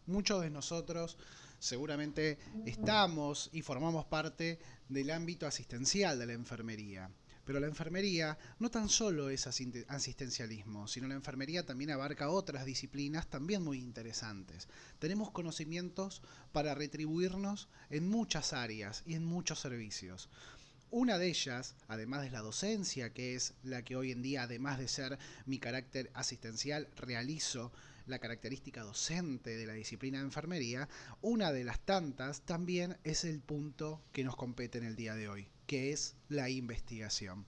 Muchos de nosotros seguramente estamos y formamos parte del ámbito asistencial de la enfermería. Pero la enfermería no tan solo es asistencialismo, sino la enfermería también abarca otras disciplinas también muy interesantes. Tenemos conocimientos para retribuirnos en muchas áreas y en muchos servicios. Una de ellas, además de la docencia, que es la que hoy en día, además de ser mi carácter asistencial, realizo la característica docente de la disciplina de enfermería, una de las tantas también es el punto que nos compete en el día de hoy, que es la investigación.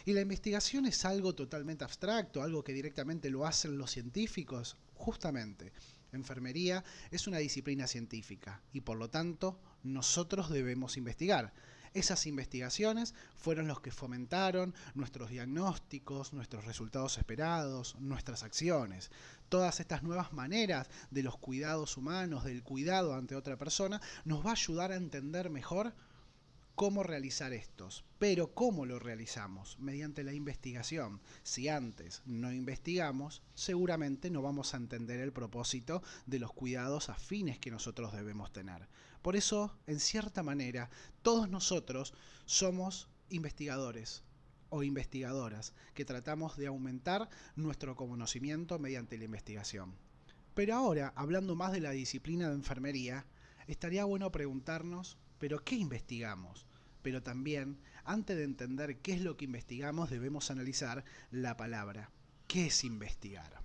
Y la investigación es algo totalmente abstracto, algo que directamente lo hacen los científicos. Justamente, enfermería es una disciplina científica y por lo tanto nosotros debemos investigar. Esas investigaciones fueron los que fomentaron nuestros diagnósticos, nuestros resultados esperados, nuestras acciones. Todas estas nuevas maneras de los cuidados humanos, del cuidado ante otra persona, nos va a ayudar a entender mejor cómo realizar estos. Pero ¿cómo lo realizamos? Mediante la investigación. Si antes no investigamos, seguramente no vamos a entender el propósito de los cuidados afines que nosotros debemos tener. Por eso, en cierta manera, todos nosotros somos investigadores o investigadoras que tratamos de aumentar nuestro conocimiento mediante la investigación. Pero ahora, hablando más de la disciplina de enfermería, estaría bueno preguntarnos, ¿pero qué investigamos? Pero también, antes de entender qué es lo que investigamos, debemos analizar la palabra. ¿Qué es investigar?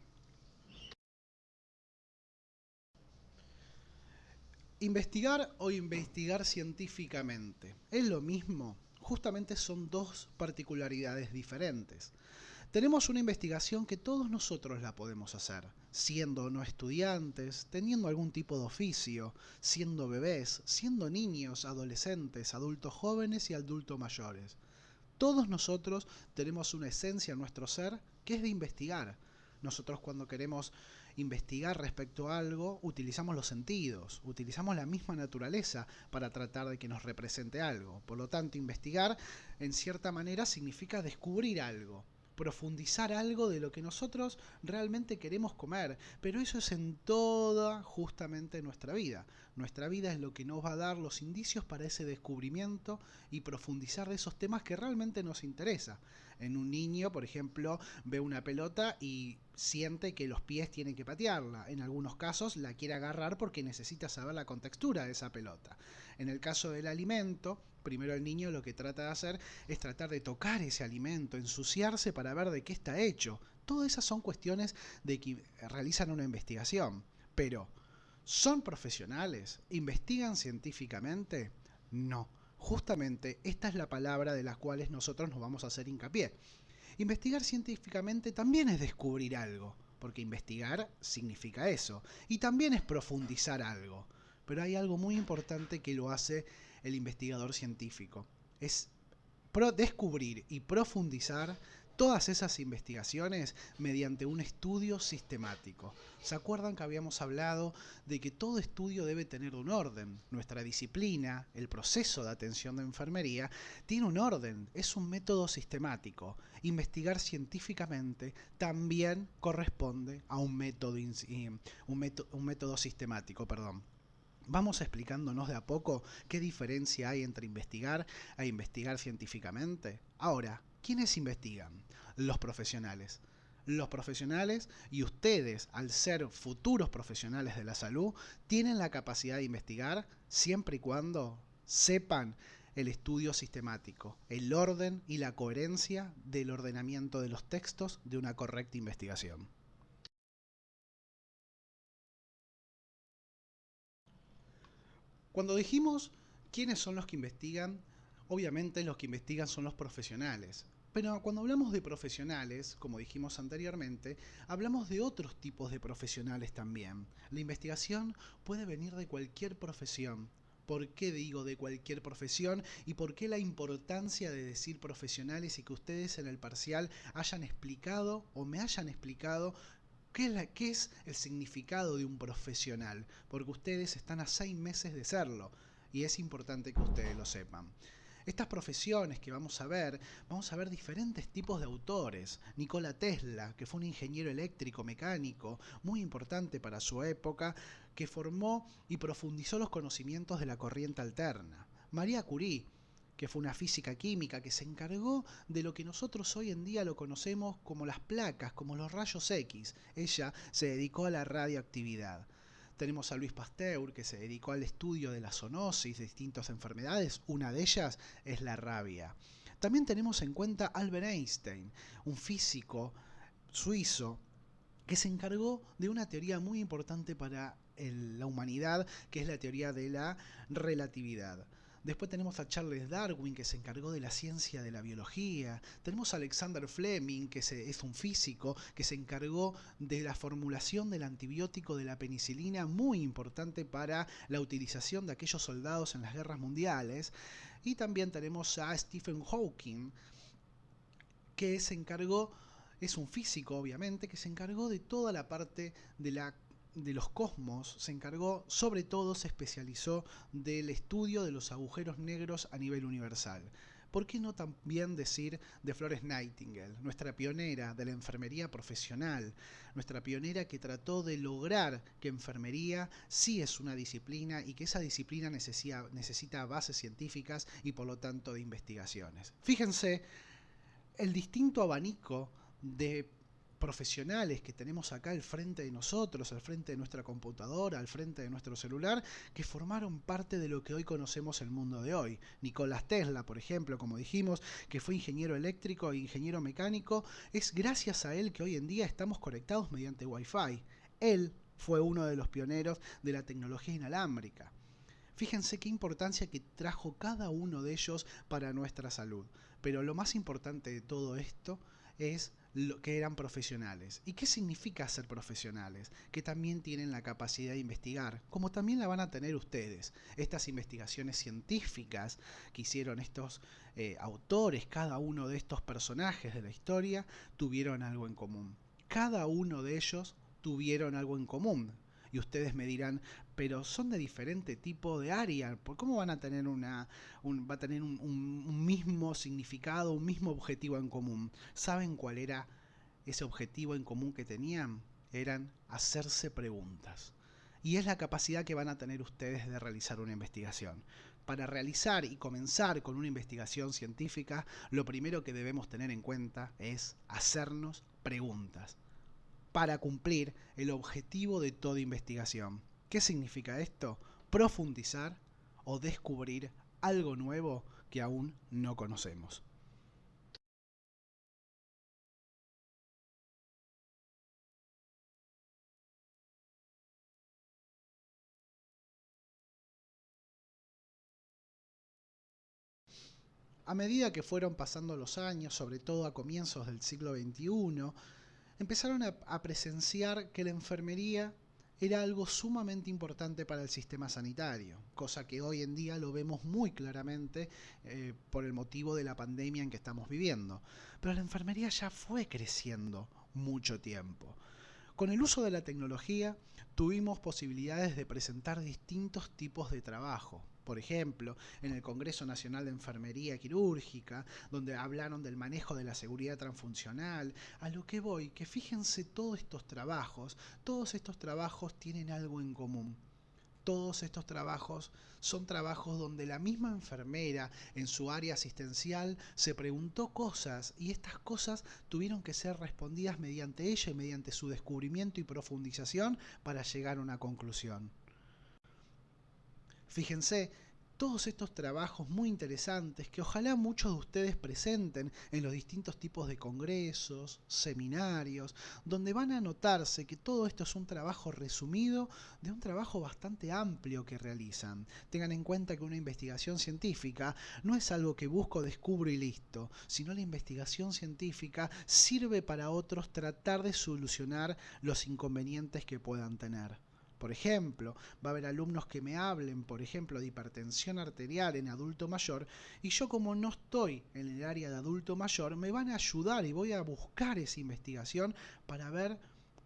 Investigar o investigar científicamente, ¿es lo mismo? Justamente son dos particularidades diferentes. Tenemos una investigación que todos nosotros la podemos hacer, siendo no estudiantes, teniendo algún tipo de oficio, siendo bebés, siendo niños, adolescentes, adultos jóvenes y adultos mayores. Todos nosotros tenemos una esencia en nuestro ser que es de investigar. Nosotros cuando queremos investigar respecto a algo, utilizamos los sentidos, utilizamos la misma naturaleza para tratar de que nos represente algo. Por lo tanto, investigar en cierta manera significa descubrir algo, profundizar algo de lo que nosotros realmente queremos comer, pero eso es en toda justamente nuestra vida. Nuestra vida es lo que nos va a dar los indicios para ese descubrimiento y profundizar de esos temas que realmente nos interesa. En un niño, por ejemplo, ve una pelota y siente que los pies tienen que patearla. En algunos casos la quiere agarrar porque necesita saber la contextura de esa pelota. En el caso del alimento, primero el niño lo que trata de hacer es tratar de tocar ese alimento, ensuciarse para ver de qué está hecho. Todas esas son cuestiones de que realizan una investigación. Pero, ¿son profesionales? ¿Investigan científicamente? No. Justamente esta es la palabra de las cuales nosotros nos vamos a hacer hincapié. Investigar científicamente también es descubrir algo, porque investigar significa eso, y también es profundizar algo. Pero hay algo muy importante que lo hace el investigador científico. Es descubrir y profundizar todas esas investigaciones mediante un estudio sistemático. ¿Se acuerdan que habíamos hablado de que todo estudio debe tener un orden? Nuestra disciplina, el proceso de atención de enfermería, tiene un orden, es un método sistemático. Investigar científicamente también corresponde a un método sistemático, perdón. Vamos explicándonos de a poco qué diferencia hay entre investigar e investigar científicamente. Ahora, ¿quiénes investigan? Los profesionales. Los profesionales y ustedes, al ser futuros profesionales de la salud, tienen la capacidad de investigar siempre y cuando sepan el estudio sistemático, el orden y la coherencia del ordenamiento de los textos de una correcta investigación. Cuando dijimos quiénes son los que investigan, obviamente los que investigan son los profesionales. Pero cuando hablamos de profesionales, como dijimos anteriormente, hablamos de otros tipos de profesionales también. La investigación puede venir de cualquier profesión. ¿Por qué digo de cualquier profesión? ¿Y por qué la importancia de decir profesionales y que ustedes en el parcial hayan explicado o me hayan explicado qué es el significado de un profesional? Porque ustedes están a 6 meses de serlo y es importante que ustedes lo sepan. Estas profesiones que vamos a ver diferentes tipos de autores. Nikola Tesla, que fue un ingeniero eléctrico mecánico muy importante para su época, que formó y profundizó los conocimientos de la corriente alterna. María Curie, que fue una física química que se encargó de lo que nosotros hoy en día lo conocemos como las placas, como los rayos X. Ella se dedicó a la radioactividad. Tenemos a Louis Pasteur, que se dedicó al estudio de la zoonosis de distintas enfermedades. Una de ellas es la rabia. También tenemos en cuenta a Albert Einstein, un físico suizo que se encargó de una teoría muy importante para la humanidad, que es la teoría de la relatividad. Después tenemos a Charles Darwin, que se encargó de la ciencia de la biología. Tenemos a Alexander Fleming, que es un físico, que se encargó de la formulación del antibiótico de la penicilina, muy importante para la utilización de aquellos soldados en las guerras mundiales. Y también tenemos a Stephen Hawking, que se encargó, es un físico obviamente, que se encargó de toda la parte de los cosmos, se encargó, sobre todo se especializó del estudio de los agujeros negros a nivel universal. ¿Por qué no también decir de Florence Nightingale, nuestra pionera de la enfermería profesional, nuestra pionera que trató de lograr que enfermería sí es una disciplina y que esa disciplina necesita bases científicas y por lo tanto de investigaciones? Fíjense el distinto abanico de profesionales que tenemos acá al frente de nosotros, al frente de nuestra computadora, al frente de nuestro celular, que formaron parte de lo que hoy conocemos el mundo de hoy. Nikola Tesla, por ejemplo, como dijimos, que fue ingeniero eléctrico e ingeniero mecánico, es gracias a él que hoy en día estamos conectados mediante Wi-Fi. Él fue uno de los pioneros de la tecnología inalámbrica. Fíjense qué importancia que trajo cada uno de ellos para nuestra salud. Pero lo más importante de todo esto es que eran profesionales. ¿Y qué significa ser profesionales? Que también tienen la capacidad de investigar, como también la van a tener ustedes. Estas investigaciones científicas que hicieron estos autores, cada uno de estos personajes de la historia, tuvieron algo en común. Cada uno de ellos tuvieron algo en común. Y ustedes me dirán, pero son de diferente tipo de área, ¿cómo van a tener un mismo significado, un mismo objetivo en común? ¿Saben cuál era ese objetivo en común que tenían? Eran hacerse preguntas. Y es la capacidad que van a tener ustedes de realizar una investigación. Para realizar y comenzar con una investigación científica, lo primero que debemos tener en cuenta es hacernos preguntas para cumplir el objetivo de toda investigación. ¿Qué significa esto? Profundizar o descubrir algo nuevo que aún no conocemos. A medida que fueron pasando los años, sobre todo a comienzos del siglo XXI, empezaron a presenciar que la enfermería era algo sumamente importante para el sistema sanitario, cosa que hoy en día lo vemos muy claramente por el motivo de la pandemia en que estamos viviendo. Pero la enfermería ya fue creciendo mucho tiempo. Con el uso de la tecnología tuvimos posibilidades de presentar distintos tipos de trabajo. Por ejemplo, en el Congreso Nacional de Enfermería Quirúrgica, donde hablaron del manejo de la seguridad transfuncional. A lo que voy, que fíjense todos estos trabajos tienen algo en común. Todos estos trabajos son trabajos donde la misma enfermera en su área asistencial se preguntó cosas y estas cosas tuvieron que ser respondidas mediante ella y mediante su descubrimiento y profundización para llegar a una conclusión. Fíjense, todos estos trabajos muy interesantes que ojalá muchos de ustedes presenten en los distintos tipos de congresos, seminarios, donde van a notarse que todo esto es un trabajo resumido de un trabajo bastante amplio que realizan. Tengan en cuenta que una investigación científica no es algo que busco, descubro y listo, sino la investigación científica sirve para otros tratar de solucionar los inconvenientes que puedan tener. Por ejemplo, va a haber alumnos que me hablen, por ejemplo, de hipertensión arterial en adulto mayor, y yo como no estoy en el área de adulto mayor, me van a ayudar y voy a buscar esa investigación para ver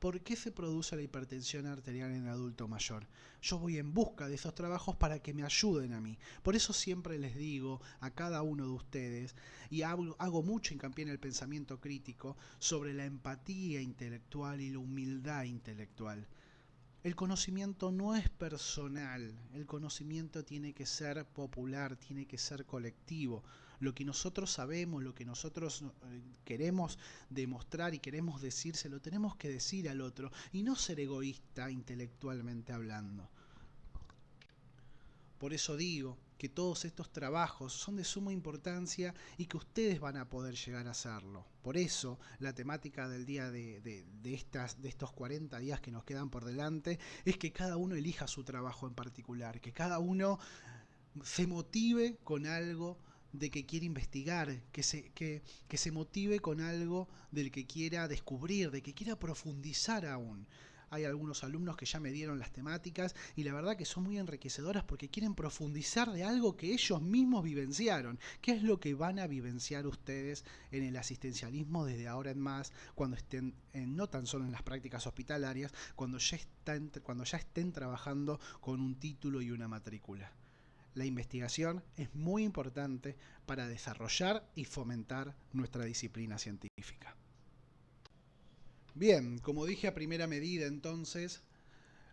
¿Por qué se produce la hipertensión arterial en el adulto mayor? Yo voy en busca de esos trabajos para que me ayuden a mí. Por eso siempre les digo a cada uno de ustedes, y hago mucho hincapié en el pensamiento crítico, sobre la empatía intelectual y la humildad intelectual. El conocimiento no es personal, el conocimiento tiene que ser popular, tiene que ser colectivo. Lo que nosotros sabemos, lo que nosotros queremos demostrar y queremos decir, se lo tenemos que decir al otro y no ser egoísta intelectualmente hablando. Por eso digo que todos estos trabajos son de suma importancia y que ustedes van a poder llegar a hacerlo. Por eso la temática del día de estos 40 días que nos quedan por delante es que cada uno elija su trabajo en particular, que cada uno se motive con algo de que quiere investigar, que se motive con algo del que quiera descubrir, de que quiera profundizar aún. Hay algunos alumnos que ya me dieron las temáticas y la verdad que son muy enriquecedoras porque quieren profundizar de algo que ellos mismos vivenciaron. ¿Qué es lo que van a vivenciar ustedes en el asistencialismo desde ahora en más, cuando estén no tan solo en las prácticas hospitalarias, cuando ya estén trabajando con un título y una matrícula? La investigación es muy importante para desarrollar y fomentar nuestra disciplina científica. Bien, como dije a primera medida entonces,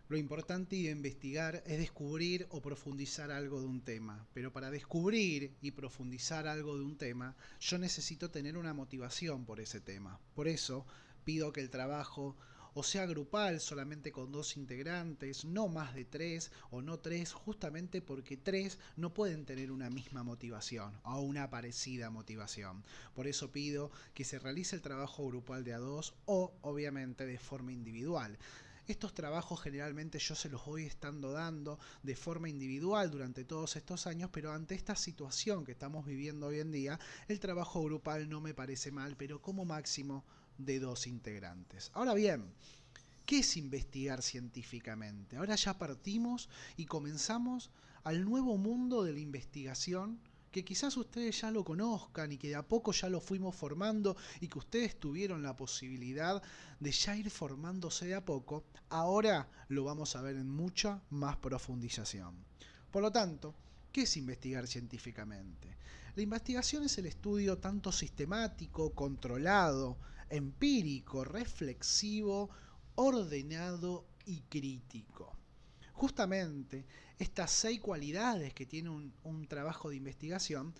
lo importante de investigar es descubrir o profundizar algo de un tema. Pero para descubrir y profundizar algo de un tema, yo necesito tener una motivación por ese tema. Por eso pido que el trabajo o sea grupal, solamente con 2 integrantes, no más de 3 o no 3, justamente porque 3 no pueden tener una misma motivación o una parecida motivación. Por eso pido que se realice el trabajo grupal de a 2 o obviamente de forma individual. Estos trabajos generalmente yo se los voy estando dando de forma individual durante todos estos años, pero ante esta situación que estamos viviendo hoy en día, el trabajo grupal no me parece mal, pero como máximo de 2 integrantes. Ahora bien, ¿qué es investigar científicamente? Ahora ya partimos y comenzamos al nuevo mundo de la investigación, que quizás ustedes ya lo conozcan y que de a poco ya lo fuimos formando y que ustedes tuvieron la posibilidad de ya ir formándose de a poco. Ahora lo vamos a ver en mucha más profundización. Por lo tanto, ¿qué es investigar científicamente? La investigación es el estudio tanto sistemático, controlado, empírico, reflexivo, ordenado y crítico. Justamente estas 6 cualidades que tiene un trabajo de investigación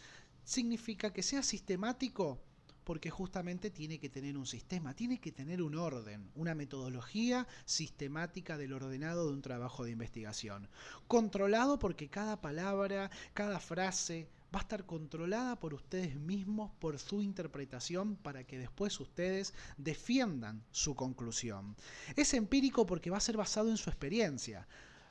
significa que sea sistemático porque justamente tiene que tener un sistema, tiene que tener un orden, una metodología sistemática del ordenado de un trabajo de investigación. Controlado porque cada palabra, cada frase va a estar controlada por ustedes mismos, por su interpretación, para que después ustedes defiendan su conclusión. Es empírico porque va a ser basado en su experiencia.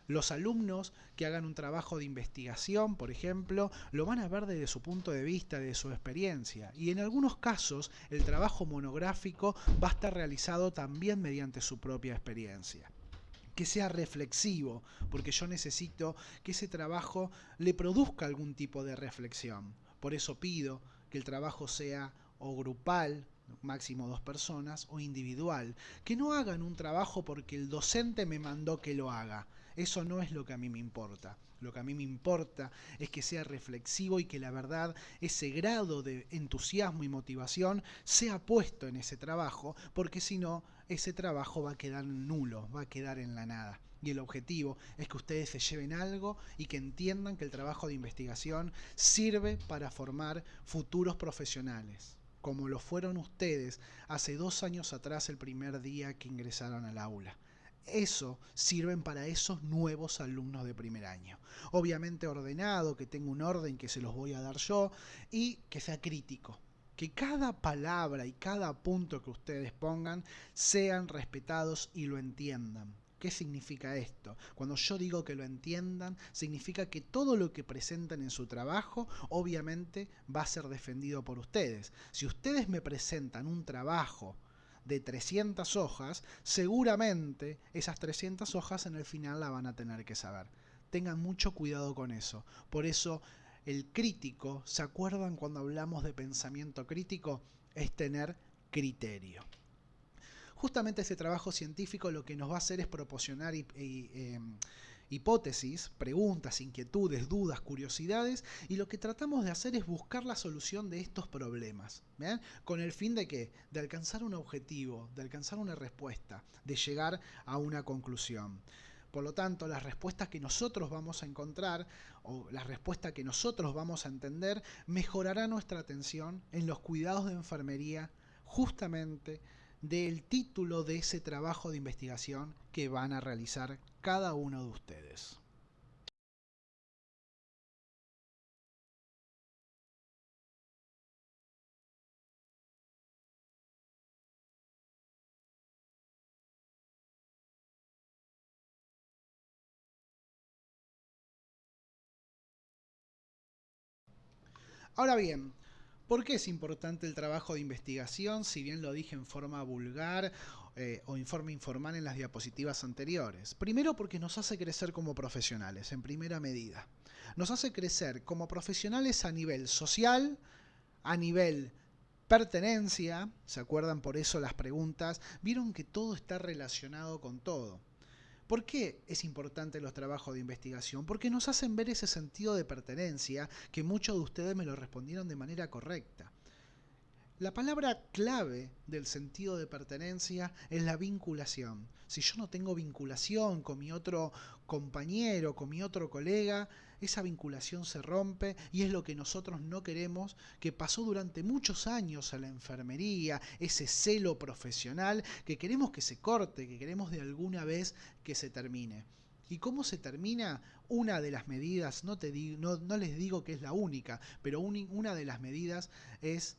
Los alumnos que hagan un trabajo de investigación, por ejemplo, lo van a ver desde su punto de vista, desde su experiencia. Y en algunos casos, el trabajo monográfico va a estar realizado también mediante su propia experiencia. Que sea reflexivo, porque yo necesito que ese trabajo le produzca algún tipo de reflexión. Por eso pido que el trabajo sea o grupal, máximo 2 personas, o individual. Que no hagan un trabajo porque el docente me mandó que lo haga. Eso no es lo que a mí me importa. Lo que a mí me importa es que sea reflexivo y que la verdad, ese grado de entusiasmo y motivación sea puesto en ese trabajo, porque si no, ese trabajo va a quedar nulo, va a quedar en la nada. Y el objetivo es que ustedes se lleven algo y que entiendan que el trabajo de investigación sirve para formar futuros profesionales, como lo fueron ustedes hace 2 años atrás, el primer día que ingresaron al aula. Eso sirven para esos nuevos alumnos de primer año. Obviamente ordenado, que tenga un orden que se los voy a dar yo y que sea crítico. Que cada palabra y cada punto que ustedes pongan sean respetados y lo entiendan. ¿Qué significa esto? Cuando yo digo que lo entiendan, significa que todo lo que presentan en su trabajo obviamente va a ser defendido por ustedes. Si ustedes me presentan un trabajo de 300 hojas, seguramente esas 300 hojas en el final la van a tener que saber. Tengan mucho cuidado con eso. Por eso el crítico, ¿se acuerdan cuando hablamos de pensamiento crítico? Es tener criterio. Justamente ese trabajo científico lo que nos va a hacer es proporcionar hipótesis, preguntas, inquietudes, dudas, curiosidades, y lo que tratamos de hacer es buscar la solución de estos problemas. ¿Bien? ¿Con el fin de qué? De alcanzar un objetivo, de alcanzar una respuesta, de llegar a una conclusión. Por lo tanto, las respuestas que nosotros vamos a encontrar o las respuestas que nosotros vamos a entender mejorará nuestra atención en los cuidados de enfermería, justamente del título de ese trabajo de investigación que van a realizar cada uno de ustedes. Ahora bien, ¿por qué es importante el trabajo de investigación? Si bien lo dije en forma vulgar o en forma informal en las diapositivas anteriores. Primero porque nos hace crecer como profesionales, en primera medida. Nos hace crecer como profesionales a nivel social, a nivel pertenencia. ¿Se acuerdan por eso las preguntas? Vieron que todo está relacionado con todo. ¿Por qué es importante los trabajos de investigación? Porque nos hacen ver ese sentido de pertenencia que muchos de ustedes me lo respondieron de manera correcta. La palabra clave del sentido de pertenencia es la vinculación. Si yo no tengo vinculación con mi otro compañero, con mi otro colega, esa vinculación se rompe y es lo que nosotros no queremos, que pasó durante muchos años a la enfermería, ese celo profesional que queremos que se corte, que queremos de alguna vez que se termine. ¿Y cómo se termina? Una de las medidas, no les digo que es la única, pero una de las medidas es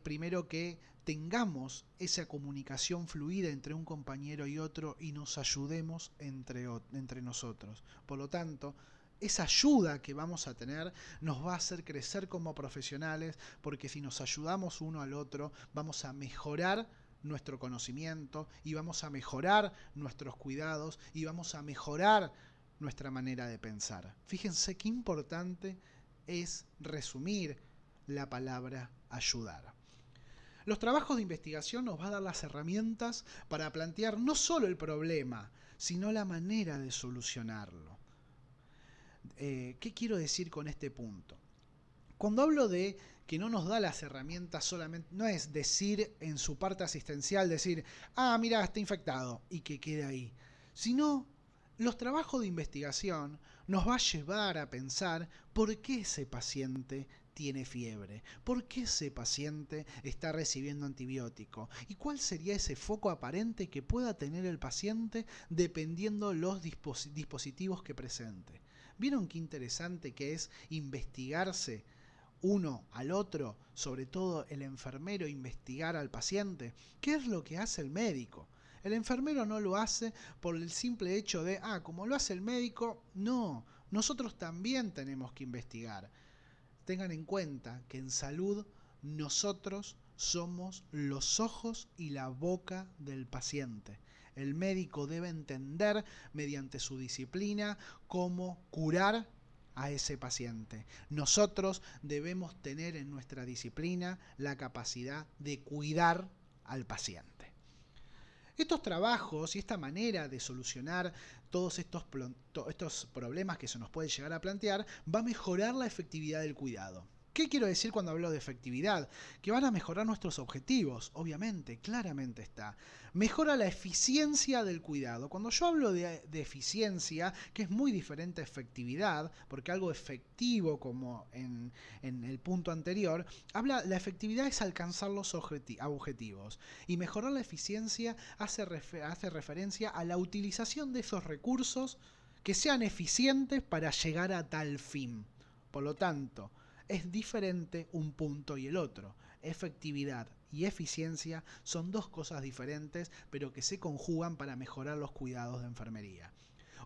primero que tengamos esa comunicación fluida entre un compañero y otro y nos ayudemos entre nosotros. Por lo tanto, esa ayuda que vamos a tener nos va a hacer crecer como profesionales, porque si nos ayudamos uno al otro, vamos a mejorar nuestro conocimiento y vamos a mejorar nuestros cuidados y vamos a mejorar nuestra manera de pensar. Fíjense qué importante es resumir la palabra ayudar. Los trabajos de investigación nos van a dar las herramientas para plantear no solo el problema, sino la manera de solucionarlo. ¿Qué quiero decir con este punto? Cuando hablo de que no nos da las herramientas solamente, no es decir en su parte asistencial, decir, mira, está infectado y que quede ahí, sino los trabajos de investigación nos va a llevar a pensar por qué ese paciente tiene fiebre, por qué ese paciente está recibiendo antibiótico y cuál sería ese foco aparente que pueda tener el paciente dependiendo los dispositivos que presente. ¿Vieron qué interesante que es investigarse uno al otro, sobre todo el enfermero investigar al paciente? ¿Qué es lo que hace el médico? El enfermero no lo hace por el simple hecho de, como lo hace el médico, no, nosotros también tenemos que investigar. Tengan en cuenta que en salud nosotros somos los ojos y la boca del paciente. El médico debe entender mediante su disciplina cómo curar a ese paciente. Nosotros debemos tener en nuestra disciplina la capacidad de cuidar al paciente. Estos trabajos y esta manera de solucionar todos estos problemas que se nos puede llegar a plantear va a mejorar la efectividad del cuidado. ¿Qué quiero decir cuando hablo de efectividad? Que van a mejorar nuestros objetivos, obviamente, claramente está. Mejora la eficiencia del cuidado. Cuando yo hablo de eficiencia, que es muy diferente a efectividad, porque algo efectivo, como en el punto anterior, la efectividad es alcanzar los objetivos. Y mejorar la eficiencia hace referencia a la utilización de esos recursos que sean eficientes para llegar a tal fin. Por lo tanto, es diferente un punto y el otro. Efectividad y eficiencia son dos cosas diferentes, pero que se conjugan para mejorar los cuidados de enfermería.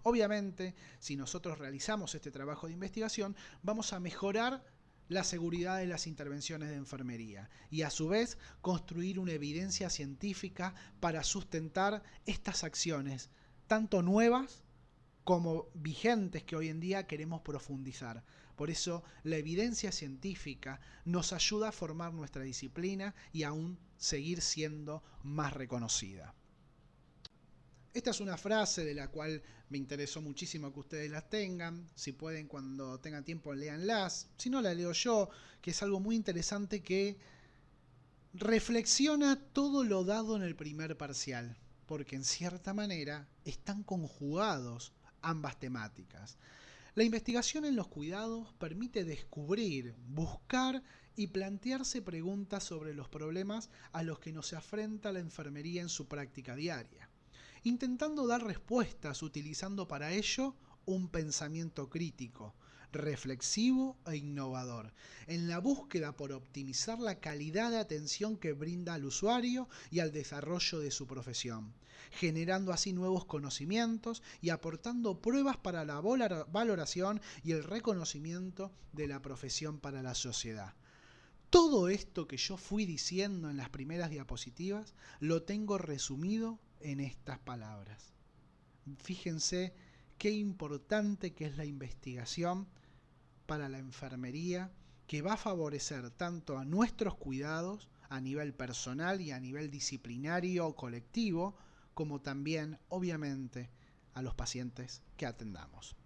Obviamente, si nosotros realizamos este trabajo de investigación, vamos a mejorar la seguridad de las intervenciones de enfermería y a su vez construir una evidencia científica para sustentar estas acciones, tanto nuevas como vigentes que hoy en día queremos profundizar. Por eso la evidencia científica nos ayuda a formar nuestra disciplina y aún seguir siendo más reconocida. Esta es una frase de la cual me interesó muchísimo que ustedes la tengan. Si pueden, cuando tengan tiempo, léanlas. Si no, la leo yo, que es algo muy interesante que reflexiona todo lo dado en el primer parcial, porque en cierta manera están conjugados ambas temáticas. La investigación en los cuidados permite descubrir, buscar y plantearse preguntas sobre los problemas a los que nos enfrenta la enfermería en su práctica diaria, intentando dar respuestas utilizando para ello un pensamiento crítico, reflexivo e innovador, en la búsqueda por optimizar la calidad de atención que brinda al usuario y al desarrollo de su profesión, generando así nuevos conocimientos y aportando pruebas para la valoración y el reconocimiento de la profesión para la sociedad. Todo esto que yo fui diciendo en las primeras diapositivas lo tengo resumido en estas palabras. Fíjense qué importante que es la investigación para la enfermería, que va a favorecer tanto a nuestros cuidados a nivel personal y a nivel disciplinario o colectivo, como también, obviamente, a los pacientes que atendamos.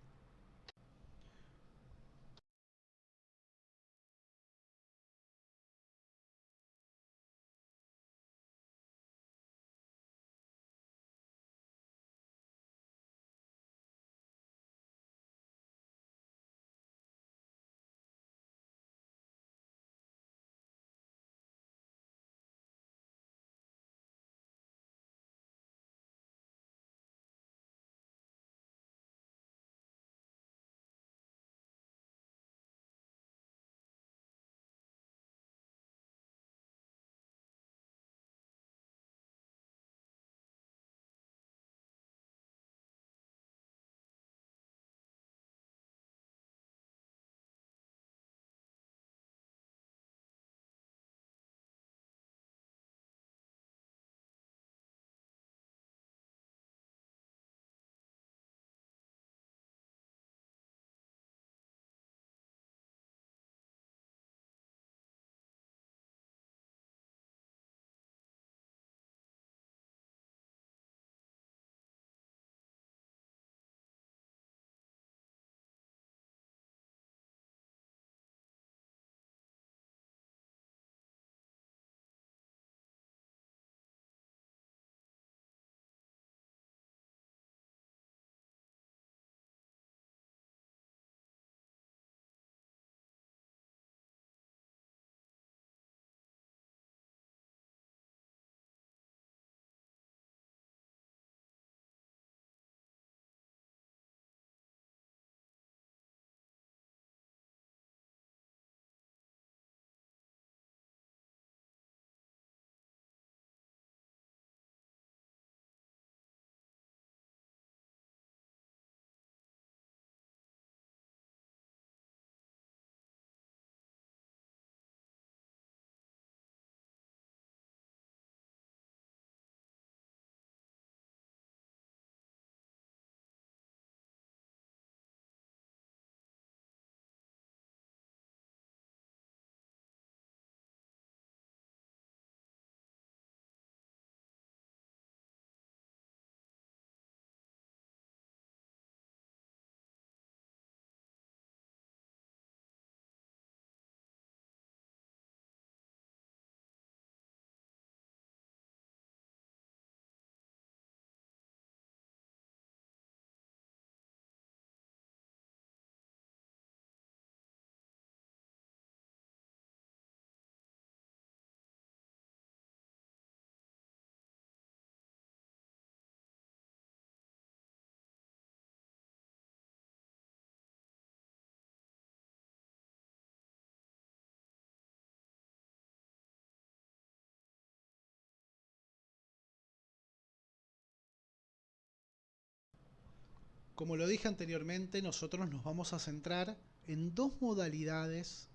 Como lo dije anteriormente, nosotros nos vamos a centrar en dos modalidades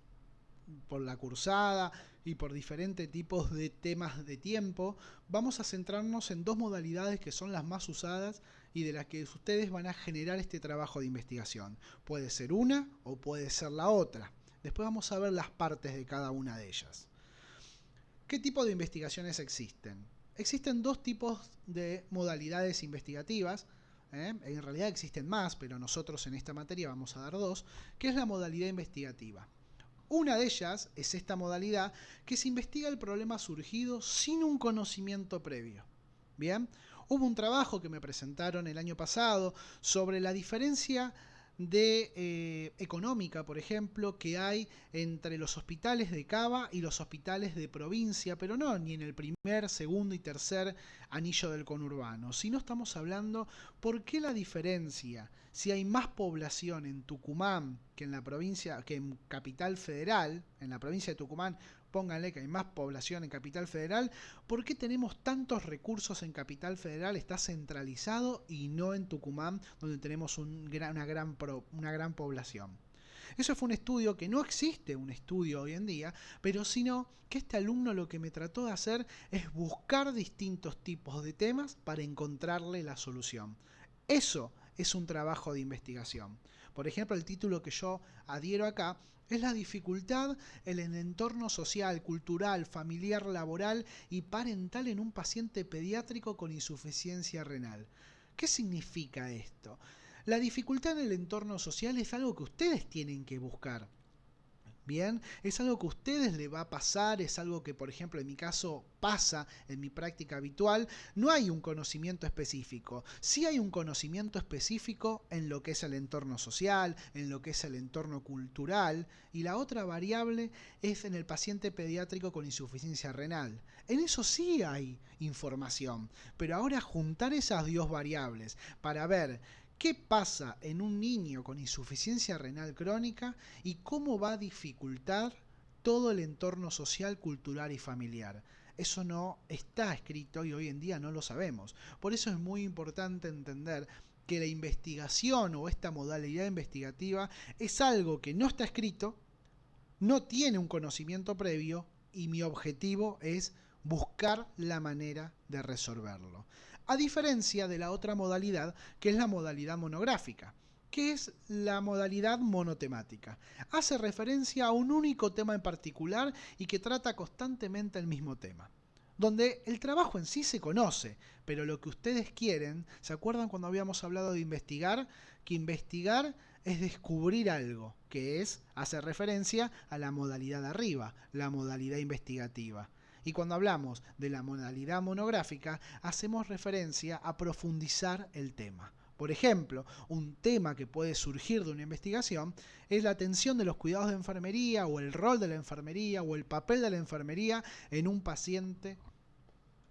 por la cursada y por diferentes tipos de temas de tiempo, vamos a centrarnos en dos modalidades que son las más usadas y de las que ustedes van a generar este trabajo de investigación. Puede ser una o puede ser la otra. Después vamos a ver las partes de cada una de ellas. ¿Qué tipo de investigaciones existen? Existen dos tipos de modalidades investigativas. En realidad existen más, pero nosotros en esta materia vamos a dar dos, que es la modalidad investigativa. Una de ellas es esta modalidad que se investiga el problema surgido sin un conocimiento previo. Bien, hubo un trabajo que me presentaron el año pasado sobre la diferencia económica, por ejemplo, que hay entre los hospitales de Cava y los hospitales de provincia, pero no ni en el primer, segundo y tercer anillo del conurbano, sino estamos hablando por qué la diferencia, si hay más población en Tucumán que en la provincia, que en Capital Federal, en la provincia de Tucumán, pónganle que hay más población en Capital Federal, ¿por qué tenemos tantos recursos en Capital Federal? Está centralizado y no en Tucumán, donde tenemos una gran población. Eso fue un estudio que no existe un estudio hoy en día, pero sino que este alumno lo que me trató de hacer es buscar distintos tipos de temas para encontrarle la solución. Eso es un trabajo de investigación. Por ejemplo, el título que yo adhiero acá es la dificultad en el entorno social, cultural, familiar, laboral y parental en un paciente pediátrico con insuficiencia renal. ¿Qué significa esto? La dificultad en el entorno social es algo que ustedes tienen que buscar. Bien, es algo que a ustedes les va a pasar, es algo que, por ejemplo, en mi caso pasa en mi práctica habitual. No hay un conocimiento específico. Sí hay un conocimiento específico en lo que es el entorno social, en lo que es el entorno cultural, y la otra variable es en el paciente pediátrico con insuficiencia renal. En eso sí hay información, pero ahora juntar esas dos variables para ver ¿qué pasa en un niño con insuficiencia renal crónica y cómo va a dificultar todo el entorno social, cultural y familiar? Eso no está escrito y hoy en día no lo sabemos. Por eso es muy importante entender que la investigación o esta modalidad investigativa es algo que no está escrito, no tiene un conocimiento previo y mi objetivo es buscar la manera de resolverlo. A diferencia de la otra modalidad, que es la modalidad monográfica, que es la modalidad monotemática. Hace referencia a un único tema en particular y que trata constantemente el mismo tema. Donde el trabajo en sí se conoce, pero lo que ustedes quieren, ¿se acuerdan cuando habíamos hablado de investigar? Que investigar es descubrir algo, que es hacer referencia a la modalidad de arriba, la modalidad investigativa. Y cuando hablamos de la modalidad monográfica, hacemos referencia a profundizar el tema. Por ejemplo, un tema que puede surgir de una investigación es la atención de los cuidados de enfermería o el rol de la enfermería o el papel de la enfermería en un paciente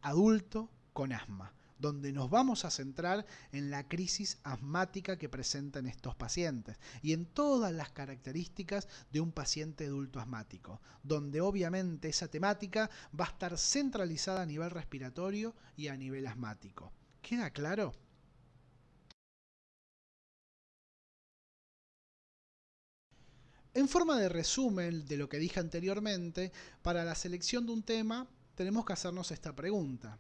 adulto con asma, donde nos vamos a centrar en la crisis asmática que presentan estos pacientes y en todas las características de un paciente adulto asmático, donde obviamente esa temática va a estar centralizada a nivel respiratorio y a nivel asmático. ¿Queda claro? En forma de resumen de lo que dije anteriormente, para la selección de un tema tenemos que hacernos esta pregunta.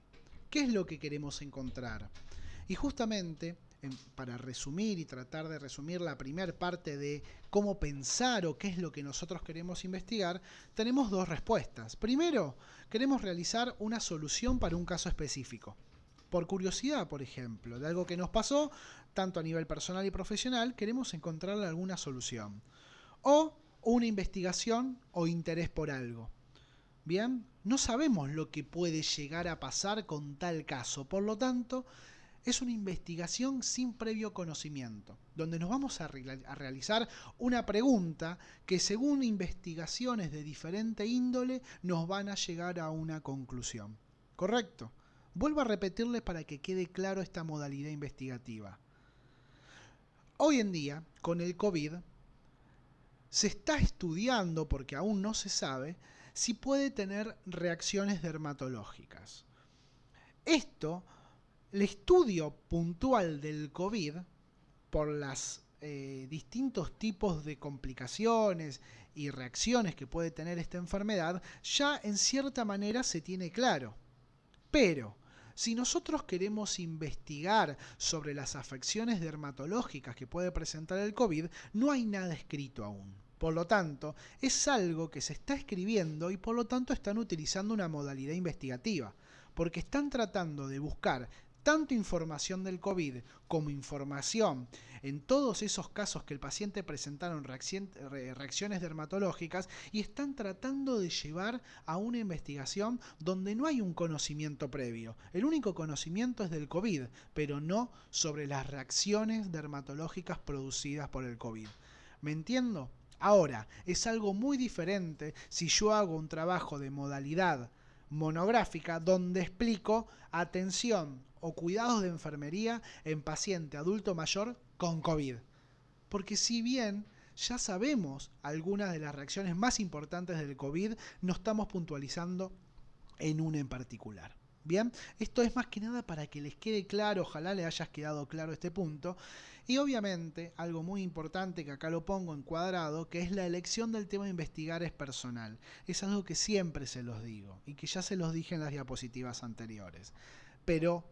¿Qué es lo que queremos encontrar? Y justamente, para resumir y tratar de resumir la primera parte de cómo pensar o qué es lo que nosotros queremos investigar, tenemos dos respuestas. Primero, queremos realizar una solución para un caso específico. Por curiosidad, por ejemplo, de algo que nos pasó, tanto a nivel personal y profesional, queremos encontrarle alguna solución. O una investigación o interés por algo. Bien, no sabemos lo que puede llegar a pasar con tal caso, por lo tanto, es una investigación sin previo conocimiento, donde nos vamos a realizar una pregunta que según investigaciones de diferente índole nos van a llegar a una conclusión. ¿Correcto? Vuelvo a repetirles para que quede claro esta modalidad investigativa. Hoy en día, con el COVID, se está estudiando, porque aún no se sabe, si puede tener reacciones dermatológicas. Esto, el estudio puntual del COVID, por los distintos tipos de complicaciones y reacciones que puede tener esta enfermedad, ya en cierta manera se tiene claro. Pero si nosotros queremos investigar sobre las afecciones dermatológicas que puede presentar el COVID, no hay nada escrito aún. Por lo tanto, es algo que se está escribiendo y por lo tanto están utilizando una modalidad investigativa, porque están tratando de buscar tanto información del COVID como información en todos esos casos que el paciente presentaron reacciones dermatológicas y están tratando de llevar a una investigación donde no hay un conocimiento previo. El único conocimiento es del COVID, pero no sobre las reacciones dermatológicas producidas por el COVID. ¿Me entiendo? Ahora, es algo muy diferente si yo hago un trabajo de modalidad monográfica donde explico atención o cuidados de enfermería en paciente adulto mayor con COVID. Porque si bien ya sabemos algunas de las reacciones más importantes del COVID, no estamos puntualizando en una en particular. Bien, esto es más que nada para que les quede claro, ojalá les haya quedado claro este punto. Y obviamente, algo muy importante que acá lo pongo encuadrado, que es la elección del tema a investigar es personal. Es algo que siempre se los digo y que ya se los dije en las diapositivas anteriores. Pero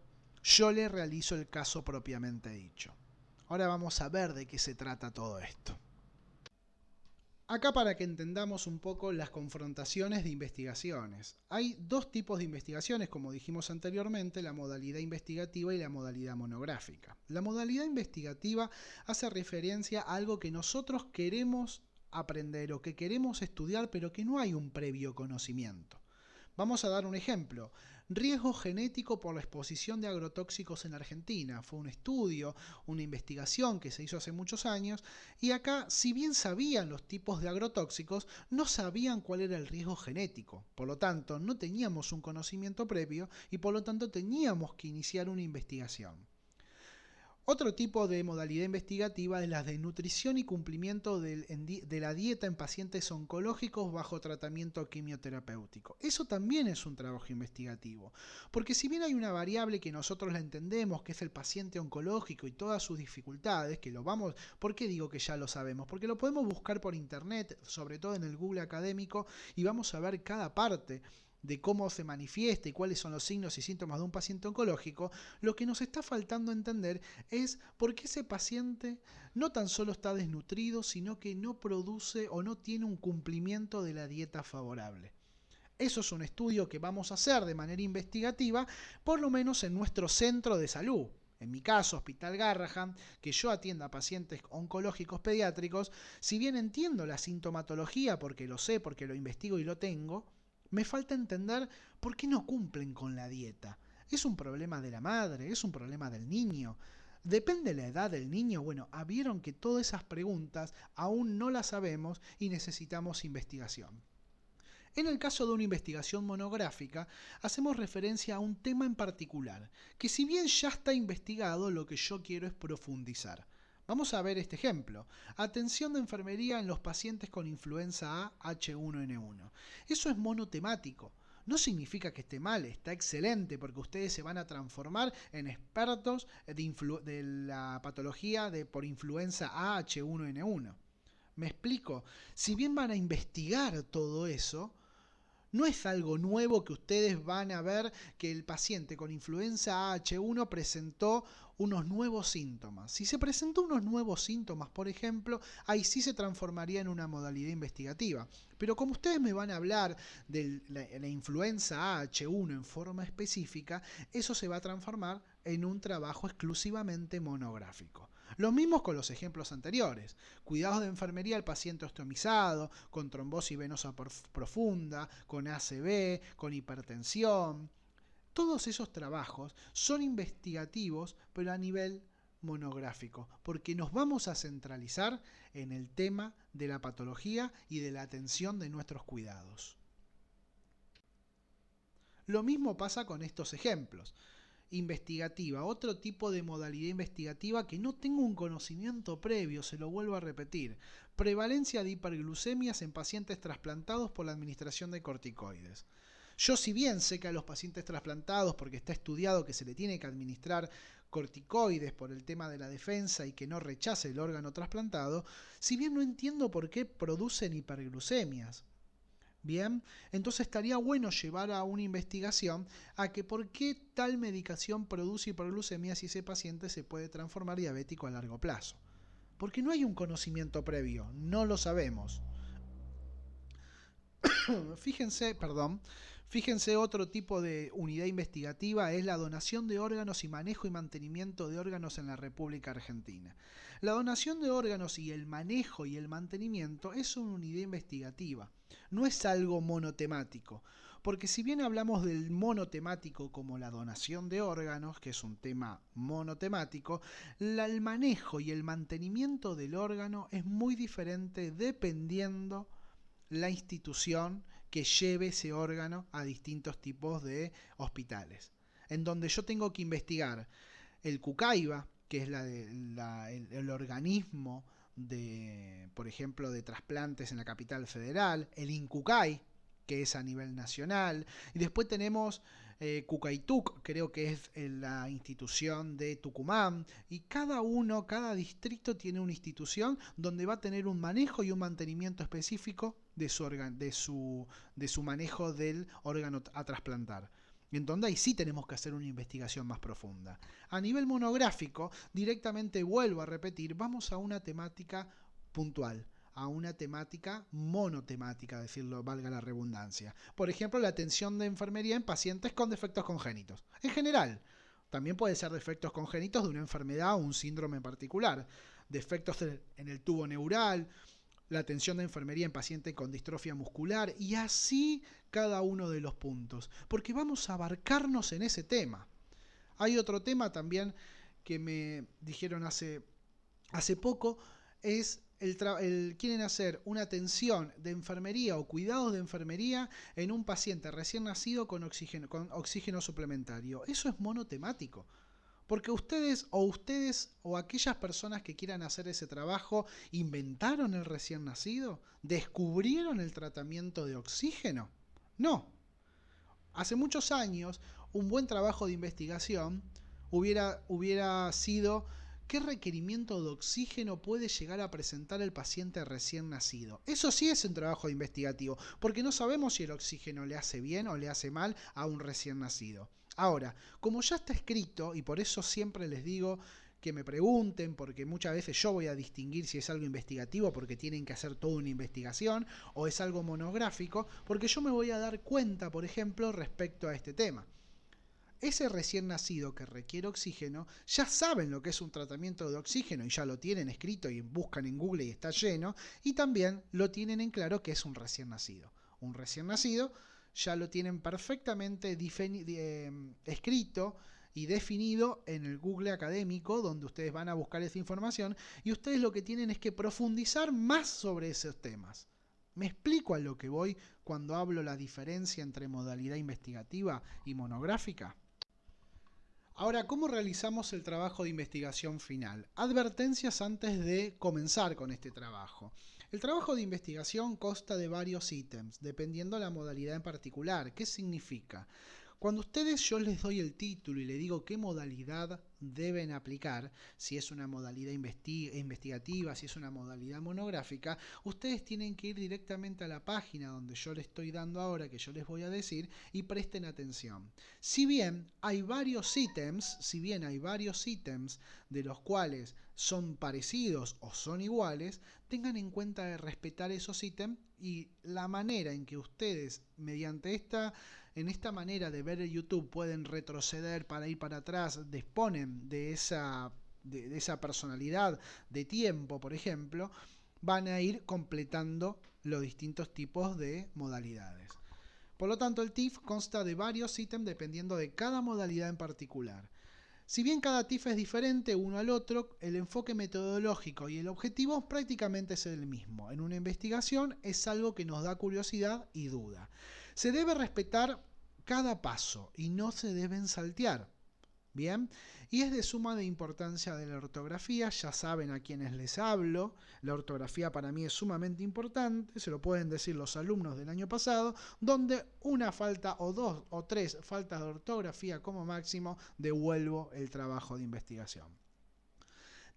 yo le realizo el caso propiamente dicho. Ahora vamos a ver de qué se trata todo esto. Acá para que entendamos un poco las confrontaciones de investigaciones. Hay dos tipos de investigaciones, como dijimos anteriormente, la modalidad investigativa y la modalidad monográfica. La modalidad investigativa hace referencia a algo que nosotros queremos aprender o que queremos estudiar, pero que no hay un previo conocimiento. Vamos a dar un ejemplo. Riesgo genético por la exposición de agrotóxicos en Argentina. Fue un estudio, una investigación que se hizo hace muchos años y acá, si bien sabían los tipos de agrotóxicos, no sabían cuál era el riesgo genético. Por lo tanto, no teníamos un conocimiento previo y por lo tanto teníamos que iniciar una investigación. Otro tipo de modalidad investigativa es la de nutrición y cumplimiento de la dieta en pacientes oncológicos bajo tratamiento quimioterapéutico. Eso también es un trabajo investigativo, porque si bien hay una variable que nosotros la entendemos, que es el paciente oncológico y todas sus dificultades, que lo vamos, ¿por qué digo que ya lo sabemos? Porque lo podemos buscar por internet, sobre todo en el Google académico, y vamos a ver cada parte de cómo se manifiesta y cuáles son los signos y síntomas de un paciente oncológico. Lo que nos está faltando entender es por qué ese paciente no tan solo está desnutrido, sino que no produce o no tiene un cumplimiento de la dieta favorable. Eso es un estudio que vamos a hacer de manera investigativa, por lo menos en nuestro centro de salud. En mi caso, Hospital Garrahan, que yo atiendo a pacientes oncológicos pediátricos, si bien entiendo la sintomatología porque lo sé, porque lo investigo y lo tengo, me falta entender por qué no cumplen con la dieta. ¿Es un problema de la madre? ¿Es un problema del niño? ¿Depende de la edad del niño? Bueno, vieron que todas esas preguntas aún no las sabemos y necesitamos investigación. En el caso de una investigación monográfica, hacemos referencia a un tema en particular, que si bien ya está investigado, lo que yo quiero es profundizar. Vamos a ver este ejemplo. Atención de enfermería en los pacientes con influenza A H1N1. Eso es monotemático. No significa que esté mal, está excelente porque ustedes se van a transformar en expertos de la patología por influenza A H1N1. ¿Me explico? Si bien van a investigar todo eso, no es algo nuevo que ustedes van a ver que el paciente con influenza H1 presentó unos nuevos síntomas. Si se presentó unos nuevos síntomas, por ejemplo, ahí sí se transformaría en una modalidad investigativa. Pero como ustedes me van a hablar de la influenza H1 en forma específica, eso se va a transformar en un trabajo exclusivamente monográfico. Lo mismo con los ejemplos anteriores. Cuidados de enfermería al paciente ostomizado, con trombosis venosa profunda, con ACV, con hipertensión. Todos esos trabajos son investigativos, pero a nivel monográfico, porque nos vamos a centralizar en el tema de la patología y de la atención de nuestros cuidados. Lo mismo pasa con estos ejemplos. Investigativa, otro tipo de modalidad investigativa que no tengo un conocimiento previo, se lo vuelvo a repetir. Prevalencia de hiperglucemias en pacientes trasplantados por la administración de corticoides. Yo, si bien sé que a los pacientes trasplantados, porque está estudiado que se le tiene que administrar corticoides por el tema de la defensa y que no rechace el órgano trasplantado, si bien no entiendo por qué producen hiperglucemias. Bien, entonces estaría bueno llevar a una investigación a que por qué tal medicación produce hiperglucemia si ese paciente se puede transformar diabético a largo plazo. Porque no hay un conocimiento previo, no lo sabemos. Fíjense otro tipo de unidad investigativa es la donación de órganos y manejo y mantenimiento de órganos en la República Argentina. La donación de órganos y el manejo y el mantenimiento es una unidad investigativa, no es algo monotemático. Porque si bien hablamos del monotemático como la donación de órganos, que es un tema monotemático, el manejo y el mantenimiento del órgano es muy diferente dependiendo la institución que lleve ese órgano a distintos tipos de hospitales. En donde yo tengo que investigar el CUCAIBA, que es el organismo de, por ejemplo, de trasplantes en la capital federal, el INCUCAI, que es a nivel nacional, y después tenemos Cucaituc, creo que es la institución de Tucumán, y cada distrito tiene una institución donde va a tener un manejo y un mantenimiento específico de su manejo del órgano a trasplantar. En donde ahí sí tenemos que hacer una investigación más profunda. A nivel monográfico, directamente vuelvo a repetir, vamos a una temática puntual, a una temática monotemática, decirlo, valga la redundancia. Por ejemplo, la atención de enfermería en pacientes con defectos congénitos. En general, también puede ser defectos congénitos de una enfermedad o un síndrome en particular. Defectos en el tubo neural, la atención de enfermería en pacientes con distrofia muscular y así cada uno de los puntos. Porque vamos a abarcarnos en ese tema. Hay otro tema también que me dijeron hace poco, es quieren hacer una atención de enfermería o cuidados de enfermería en un paciente recién nacido con oxígeno suplementario. Eso es monotemático. Porque ustedes o aquellas personas que quieran hacer ese trabajo inventaron el recién nacido, descubrieron el tratamiento de oxígeno. No. Hace muchos años un buen trabajo de investigación hubiera sido ¿qué requerimiento de oxígeno puede llegar a presentar el paciente recién nacido? Eso sí es un trabajo investigativo, porque no sabemos si el oxígeno le hace bien o le hace mal a un recién nacido. Ahora, como ya está escrito, y por eso siempre les digo que me pregunten, porque muchas veces yo voy a distinguir si es algo investigativo porque tienen que hacer toda una investigación o es algo monográfico, porque yo me voy a dar cuenta, por ejemplo, respecto a este tema. Ese recién nacido que requiere oxígeno, ya saben lo que es un tratamiento de oxígeno y ya lo tienen escrito y buscan en Google y está lleno, y también lo tienen en claro que es un recién nacido. Un recién nacido ya lo tienen perfectamente escrito y definido en el Google académico, donde ustedes van a buscar esa información, y ustedes lo que tienen es que profundizar más sobre esos temas. ¿Me explico a lo que voy cuando hablo la diferencia entre modalidad investigativa y monográfica? Ahora, ¿cómo realizamos el trabajo de investigación final? Advertencias antes de comenzar con este trabajo. El trabajo de investigación consta de varios ítems, dependiendo de la modalidad en particular. ¿Qué significa? Cuando yo les doy el título y les digo qué modalidad deben aplicar, si es una modalidad investigativa, si es una modalidad monográfica, ustedes tienen que ir directamente a la página donde yo les estoy dando ahora, que yo les voy a decir, y presten atención. Si bien hay varios ítems de los cuales son parecidos o son iguales, tengan en cuenta de respetar esos ítems y la manera en que ustedes, mediante en esta manera de ver el YouTube, pueden retroceder para ir para atrás, disponen de esa personalidad de tiempo, por ejemplo, van a ir completando los distintos tipos de modalidades. Por lo tanto, el TIF consta de varios ítems dependiendo de cada modalidad en particular. Si bien cada TIF es diferente uno al otro, el enfoque metodológico y el objetivo prácticamente es el mismo. En una investigación es algo que nos da curiosidad y duda. Se debe respetar cada paso y no se deben saltear. Bien, y es de suma importancia de la ortografía, ya saben a quienes les hablo, la ortografía para mí es sumamente importante, se lo pueden decir los alumnos del año pasado, donde una falta o 2 o 3 faltas de ortografía como máximo, devuelvo el trabajo de investigación.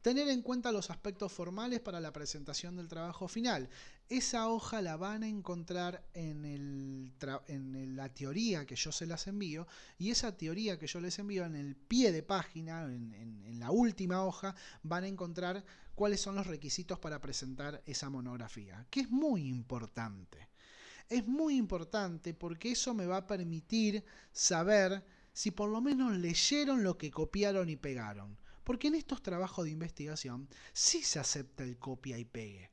Tener en cuenta los aspectos formales para la presentación del trabajo final. Esa hoja la van a encontrar en la teoría que yo se las envío, y esa teoría que yo les envío en el pie de página, en la última hoja, van a encontrar cuáles son los requisitos para presentar esa monografía, que es muy importante. Es muy importante porque eso me va a permitir saber si por lo menos leyeron lo que copiaron y pegaron. Porque en estos trabajos de investigación sí se acepta el copia y pegue.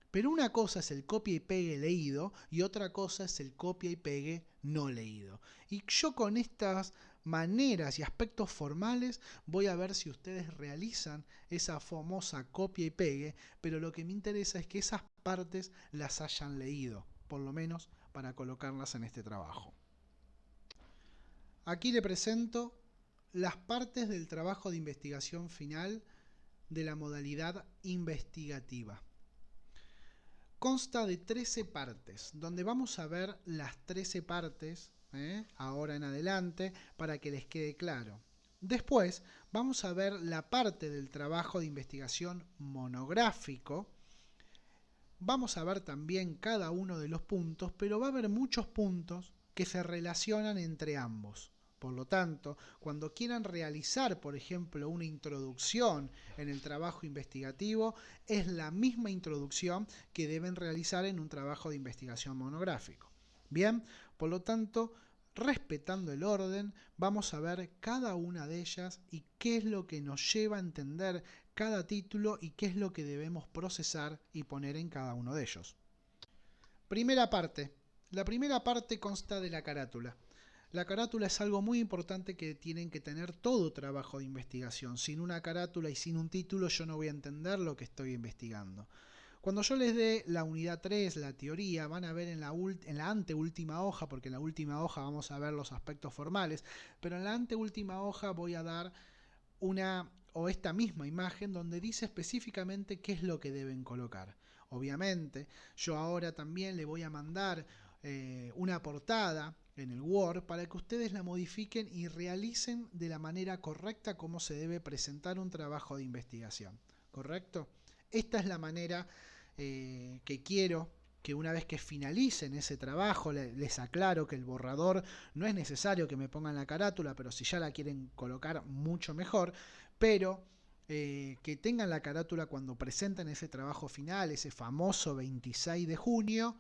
Pero una cosa es el copia y pegue leído y otra cosa es el copia y pegue no leído. Y yo con estas maneras y aspectos formales voy a ver si ustedes realizan esa famosa copia y pegue, pero lo que me interesa es que esas partes las hayan leído, por lo menos para colocarlas en este trabajo. Aquí le presento las partes del trabajo de investigación final de la modalidad investigativa. Consta de 13 partes, donde vamos a ver las 13 partes, ahora en adelante, para que les quede claro. Después vamos a ver la parte del trabajo de investigación monográfico. Vamos a ver también cada uno de los puntos, pero va a haber muchos puntos que se relacionan entre ambos. Por lo tanto, cuando quieran realizar, por ejemplo, una introducción en el trabajo investigativo, es la misma introducción que deben realizar en un trabajo de investigación monográfico. Bien, por lo tanto, respetando el orden, vamos a ver cada una de ellas y qué es lo que nos lleva a entender cada título y qué es lo que debemos procesar y poner en cada uno de ellos. Primera parte. La primera parte consta de la carátula. La carátula es algo muy importante que tienen que tener todo trabajo de investigación. Sin una carátula y sin un título yo no voy a entender lo que estoy investigando. Cuando yo les dé la unidad 3, la teoría, van a ver en la anteúltima hoja, porque en la última hoja vamos a ver los aspectos formales, pero en la anteúltima hoja voy a dar esta misma imagen donde dice específicamente qué es lo que deben colocar. Obviamente, yo ahora también le voy a mandar una portada en el Word para que ustedes la modifiquen y realicen de la manera correcta cómo se debe presentar un trabajo de investigación. ¿Correcto? Esta es la manera que quiero que una vez que finalicen ese trabajo, les aclaro que el borrador no es necesario que me pongan la carátula, pero si ya la quieren colocar mucho mejor, pero que tengan la carátula cuando presenten ese trabajo final, ese famoso 26 de junio,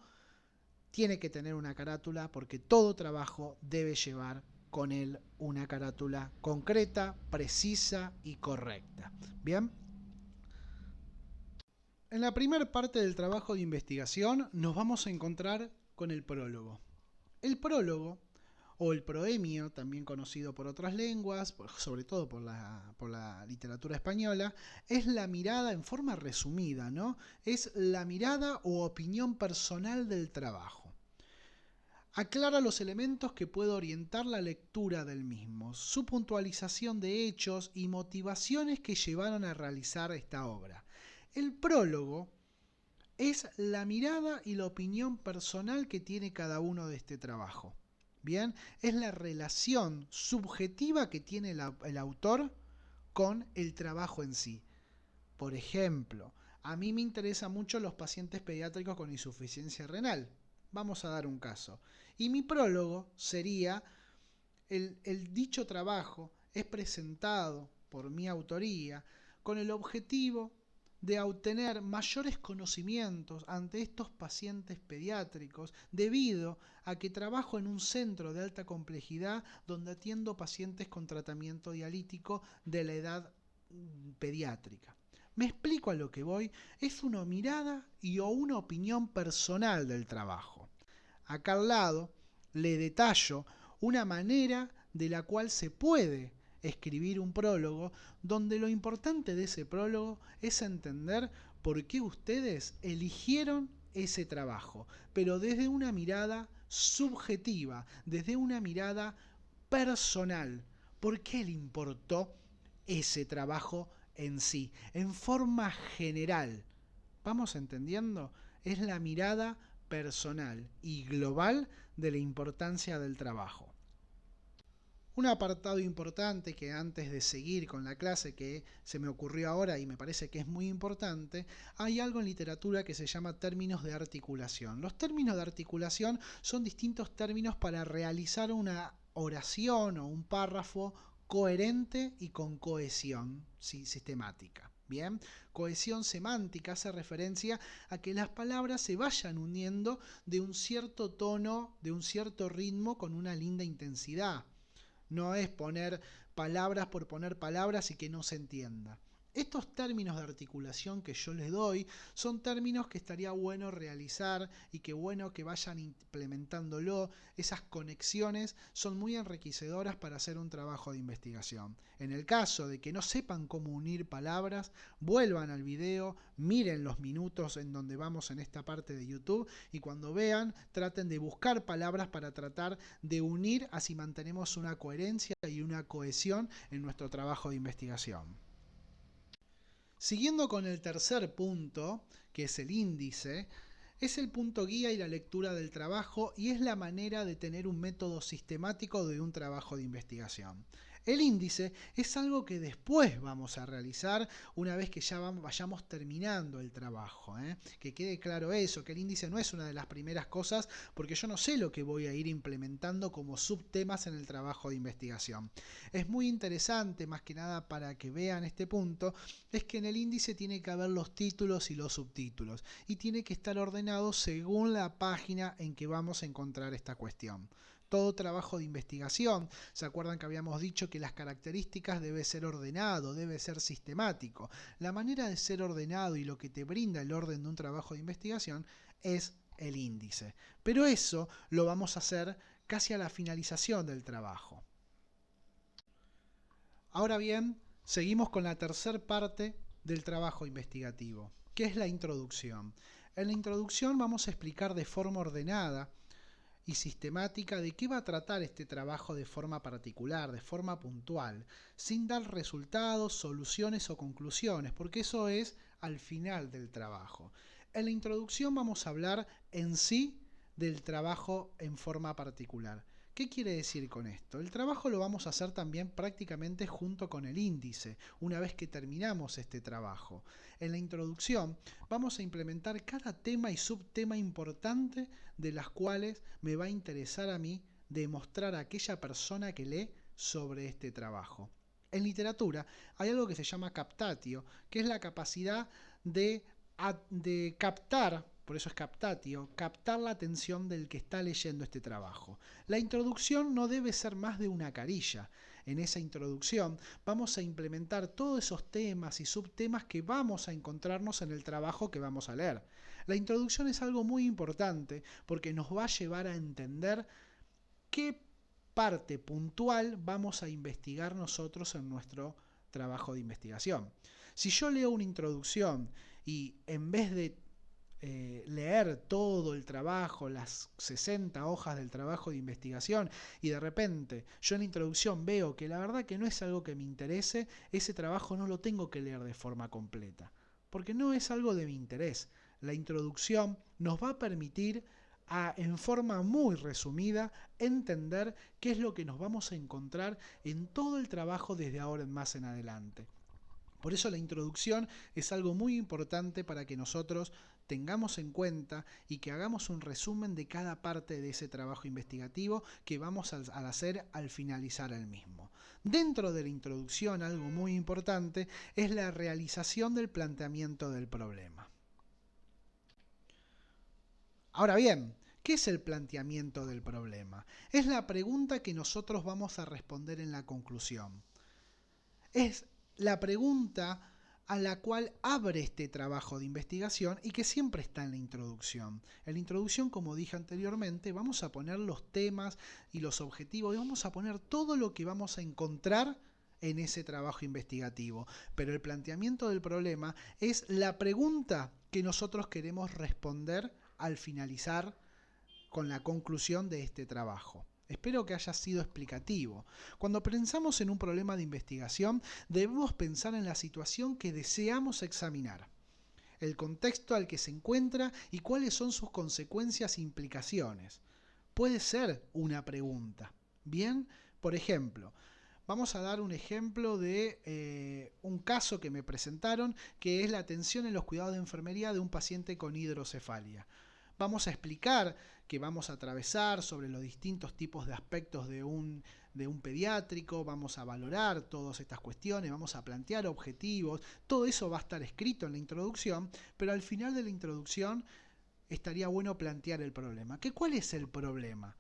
tiene que tener una carátula porque todo trabajo debe llevar con él una carátula concreta, precisa y correcta. ¿Bien? En la primera parte del trabajo de investigación nos vamos a encontrar con el prólogo. El prólogo, o el proemio, también conocido por otras lenguas, sobre todo por la literatura española, es la mirada en forma resumida, ¿no? Es la mirada o opinión personal del trabajo. Aclara los elementos que puede orientar la lectura del mismo, su puntualización de hechos y motivaciones que llevaron a realizar esta obra. El prólogo es la mirada y la opinión personal que tiene cada uno de este trabajo. Bien, es la relación subjetiva que tiene el autor con el trabajo en sí. Por ejemplo, a mí me interesan mucho los pacientes pediátricos con insuficiencia renal. Vamos a dar un caso. Y mi prólogo sería, el dicho trabajo es presentado por mi autoría con el objetivo de obtener mayores conocimientos ante estos pacientes pediátricos debido a que trabajo en un centro de alta complejidad donde atiendo pacientes con tratamiento dialítico de la edad pediátrica. Me explico a lo que voy, es una mirada y o una opinión personal del trabajo. Acá al lado le detallo una manera de la cual se puede escribir un prólogo, donde lo importante de ese prólogo es entender por qué ustedes eligieron ese trabajo, pero desde una mirada subjetiva, desde una mirada personal. ¿Por qué le importó ese trabajo en sí? En forma general, ¿vamos entendiendo? Es la mirada personal y global de la importancia del trabajo. Un apartado importante que antes de seguir con la clase que se me ocurrió ahora y me parece que es muy importante, hay algo en literatura que se llama términos de articulación. Los términos de articulación son distintos términos para realizar una oración o un párrafo coherente y con cohesión sistemática. Bien, cohesión semántica hace referencia a que las palabras se vayan uniendo de un cierto tono, de un cierto ritmo con una linda intensidad. No es poner palabras por poner palabras y que no se entienda. Estos términos de articulación que yo les doy son términos que estaría bueno realizar y que bueno que vayan implementándolo. Esas conexiones son muy enriquecedoras para hacer un trabajo de investigación. En el caso de que no sepan cómo unir palabras, vuelvan al video, miren los minutos en donde vamos en esta parte de YouTube y cuando vean traten de buscar palabras para tratar de unir, así mantenemos una coherencia y una cohesión en nuestro trabajo de investigación. Siguiendo con el tercer punto, que es el índice, es el punto guía y la lectura del trabajo y es la manera de tener un método sistemático de un trabajo de investigación. El índice es algo que después vamos a realizar una vez que ya vayamos terminando el trabajo. Que quede claro eso, que el índice no es una de las primeras cosas porque yo no sé lo que voy a ir implementando como subtemas en el trabajo de investigación. Es muy interesante, más que nada para que vean este punto, es que en el índice tiene que haber los títulos y los subtítulos y tiene que estar ordenado según la página en que vamos a encontrar esta cuestión. Todo trabajo de investigación, ¿se acuerdan que habíamos dicho que las características debe ser ordenado, debe ser sistemático? La manera de ser ordenado y lo que te brinda el orden de un trabajo de investigación es el índice. Pero eso lo vamos a hacer casi a la finalización del trabajo. Ahora bien, seguimos con la tercera parte del trabajo investigativo, que es la introducción. En la introducción vamos a explicar de forma ordenada y sistemática de qué va a tratar este trabajo de forma particular, de forma puntual, sin dar resultados, soluciones o conclusiones, porque eso es al final del trabajo. En la introducción vamos a hablar en sí del trabajo en forma particular. ¿Qué quiere decir con esto? El trabajo lo vamos a hacer también prácticamente junto con el índice, una vez que terminamos este trabajo. En la introducción vamos a implementar cada tema y subtema importante de las cuales me va a interesar a mí demostrar a aquella persona que lee sobre este trabajo. En literatura hay algo que se llama captatio, que es la capacidad de captar, por eso es captatio, captar la atención del que está leyendo este trabajo. La introducción no debe ser más de una carilla. En esa introducción vamos a implementar todos esos temas y subtemas que vamos a encontrarnos en el trabajo que vamos a leer. La introducción es algo muy importante porque nos va a llevar a entender qué parte puntual vamos a investigar nosotros en nuestro trabajo de investigación. Si yo leo una introducción y en vez de leer todo el trabajo, las 60 hojas del trabajo de investigación, y de repente yo en la introducción veo que la verdad que no es algo que me interese, ese trabajo no lo tengo que leer de forma completa, porque no es algo de mi interés. La introducción nos va a permitir en forma muy resumida entender qué es lo que nos vamos a encontrar en todo el trabajo desde ahora en más en adelante. Por eso la introducción es algo muy importante para que nosotros tengamos en cuenta y que hagamos un resumen de cada parte de ese trabajo investigativo que vamos a hacer al finalizar el mismo. Dentro de la introducción, algo muy importante es la realización del planteamiento del problema. Ahora bien, ¿qué es el planteamiento del problema? Es la pregunta que nosotros vamos a responder en la conclusión. Es la pregunta a la cual abre este trabajo de investigación y que siempre está en la introducción. En la introducción, como dije anteriormente, vamos a poner los temas y los objetivos y vamos a poner todo lo que vamos a encontrar en ese trabajo investigativo. Pero el planteamiento del problema es la pregunta que nosotros queremos responder al finalizar con la conclusión de este trabajo. Espero que haya sido explicativo. Cuando pensamos en un problema de investigación, debemos pensar en la situación que deseamos examinar, el contexto al que se encuentra y cuáles son sus consecuencias e implicaciones. Puede ser una pregunta. Bien, por ejemplo, vamos a dar un ejemplo de un caso que me presentaron, que es la atención en los cuidados de enfermería de un paciente con hidrocefalia. Vamos a explicar que vamos a atravesar sobre los distintos tipos de aspectos de un pediátrico, vamos a valorar todas estas cuestiones, vamos a plantear objetivos, todo eso va a estar escrito en la introducción, pero al final de la introducción estaría bueno plantear el problema. ¿Cuál es el problema?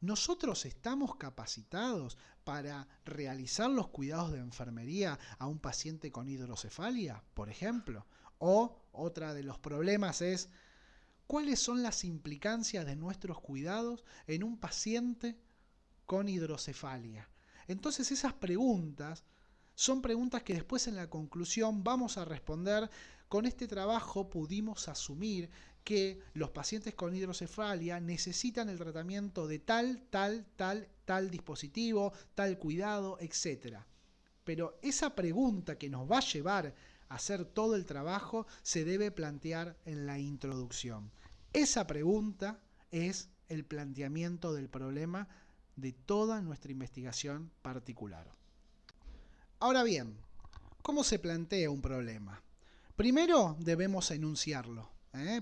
¿Nosotros estamos capacitados para realizar los cuidados de enfermería a un paciente con hidrocefalia, por ejemplo? O otra de los problemas es, ¿cuáles son las implicancias de nuestros cuidados en un paciente con hidrocefalia? Entonces esas preguntas son preguntas que después en la conclusión vamos a responder. Con este trabajo pudimos asumir que los pacientes con hidrocefalia necesitan el tratamiento de tal dispositivo, tal cuidado, etc. Pero esa pregunta que nos va a llevar a hacer todo el trabajo se debe plantear en la introducción. Esa pregunta es el planteamiento del problema de toda nuestra investigación particular. Ahora bien, ¿cómo se plantea un problema? Primero debemos enunciarlo.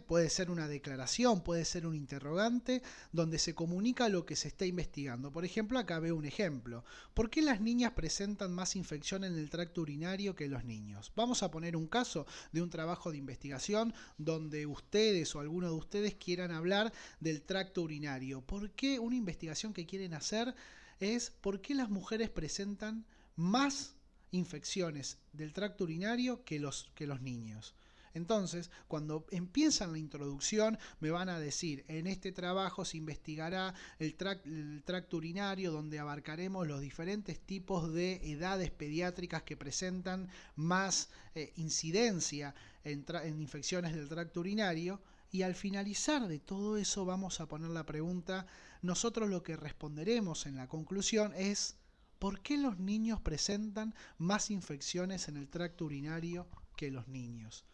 Puede ser una declaración, puede ser un interrogante donde se comunica lo que se está investigando. Por ejemplo, acá veo un ejemplo. ¿Por qué las niñas presentan más infección en el tracto urinario que los niños? Vamos a poner un caso de un trabajo de investigación donde ustedes o alguno de ustedes quieran hablar del tracto urinario. ¿Por qué una investigación que quieren hacer es por qué las mujeres presentan más infecciones del tracto urinario que los niños? Entonces, cuando empiezan la introducción, me van a decir, en este trabajo se investigará el tracto urinario, donde abarcaremos los diferentes tipos de edades pediátricas que presentan más incidencia en infecciones del tracto urinario. Y al finalizar de todo eso vamos a poner la pregunta, nosotros lo que responderemos en la conclusión es, ¿por qué los niños presentan más infecciones en el tracto urinario que los niños?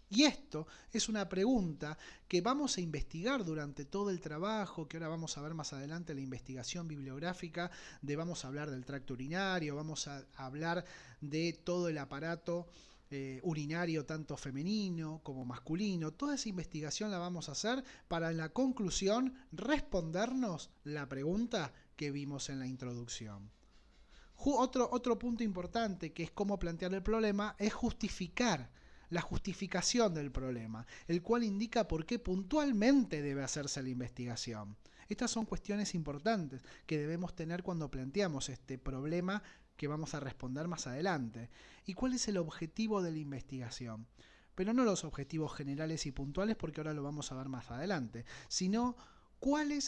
Y esto es una pregunta que vamos a investigar durante todo el trabajo, que ahora vamos a ver más adelante la investigación bibliográfica, vamos a hablar del tracto urinario, vamos a hablar de todo el aparato urinario tanto femenino como masculino. Toda esa investigación la vamos a hacer para en la conclusión respondernos la pregunta que vimos en la introducción. Otro punto importante, que es cómo plantear el problema, es justificar la justificación del problema, el cual indica por qué puntualmente debe hacerse la investigación. Estas son cuestiones importantes que debemos tener cuando planteamos este problema que vamos a responder más adelante. ¿Y cuál es el objetivo de la investigación? Pero no los objetivos generales y puntuales, porque ahora lo vamos a ver más adelante, sino cuáles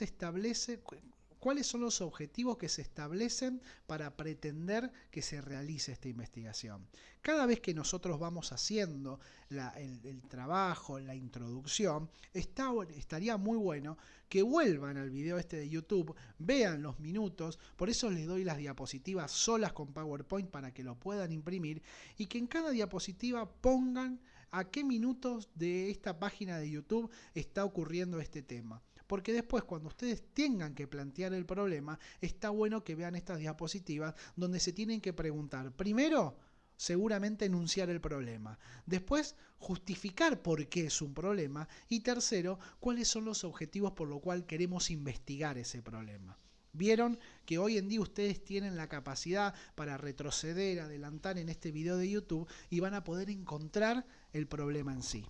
son los objetivos que se establecen para pretender que se realice esta investigación. Cada vez que nosotros vamos haciendo el trabajo, la introducción, estaría muy bueno que vuelvan al video este de YouTube, vean los minutos, por eso les doy las diapositivas solas con PowerPoint para que lo puedan imprimir, y que en cada diapositiva pongan a qué minutos de esta página de YouTube está ocurriendo este tema. Porque después, cuando ustedes tengan que plantear el problema, está bueno que vean estas diapositivas donde se tienen que preguntar, primero, seguramente enunciar el problema, después justificar por qué es un problema y tercero, cuáles son los objetivos por lo cual queremos investigar ese problema. Vieron que hoy en día ustedes tienen la capacidad para retroceder, adelantar en este video de YouTube y van a poder encontrar el problema en sí.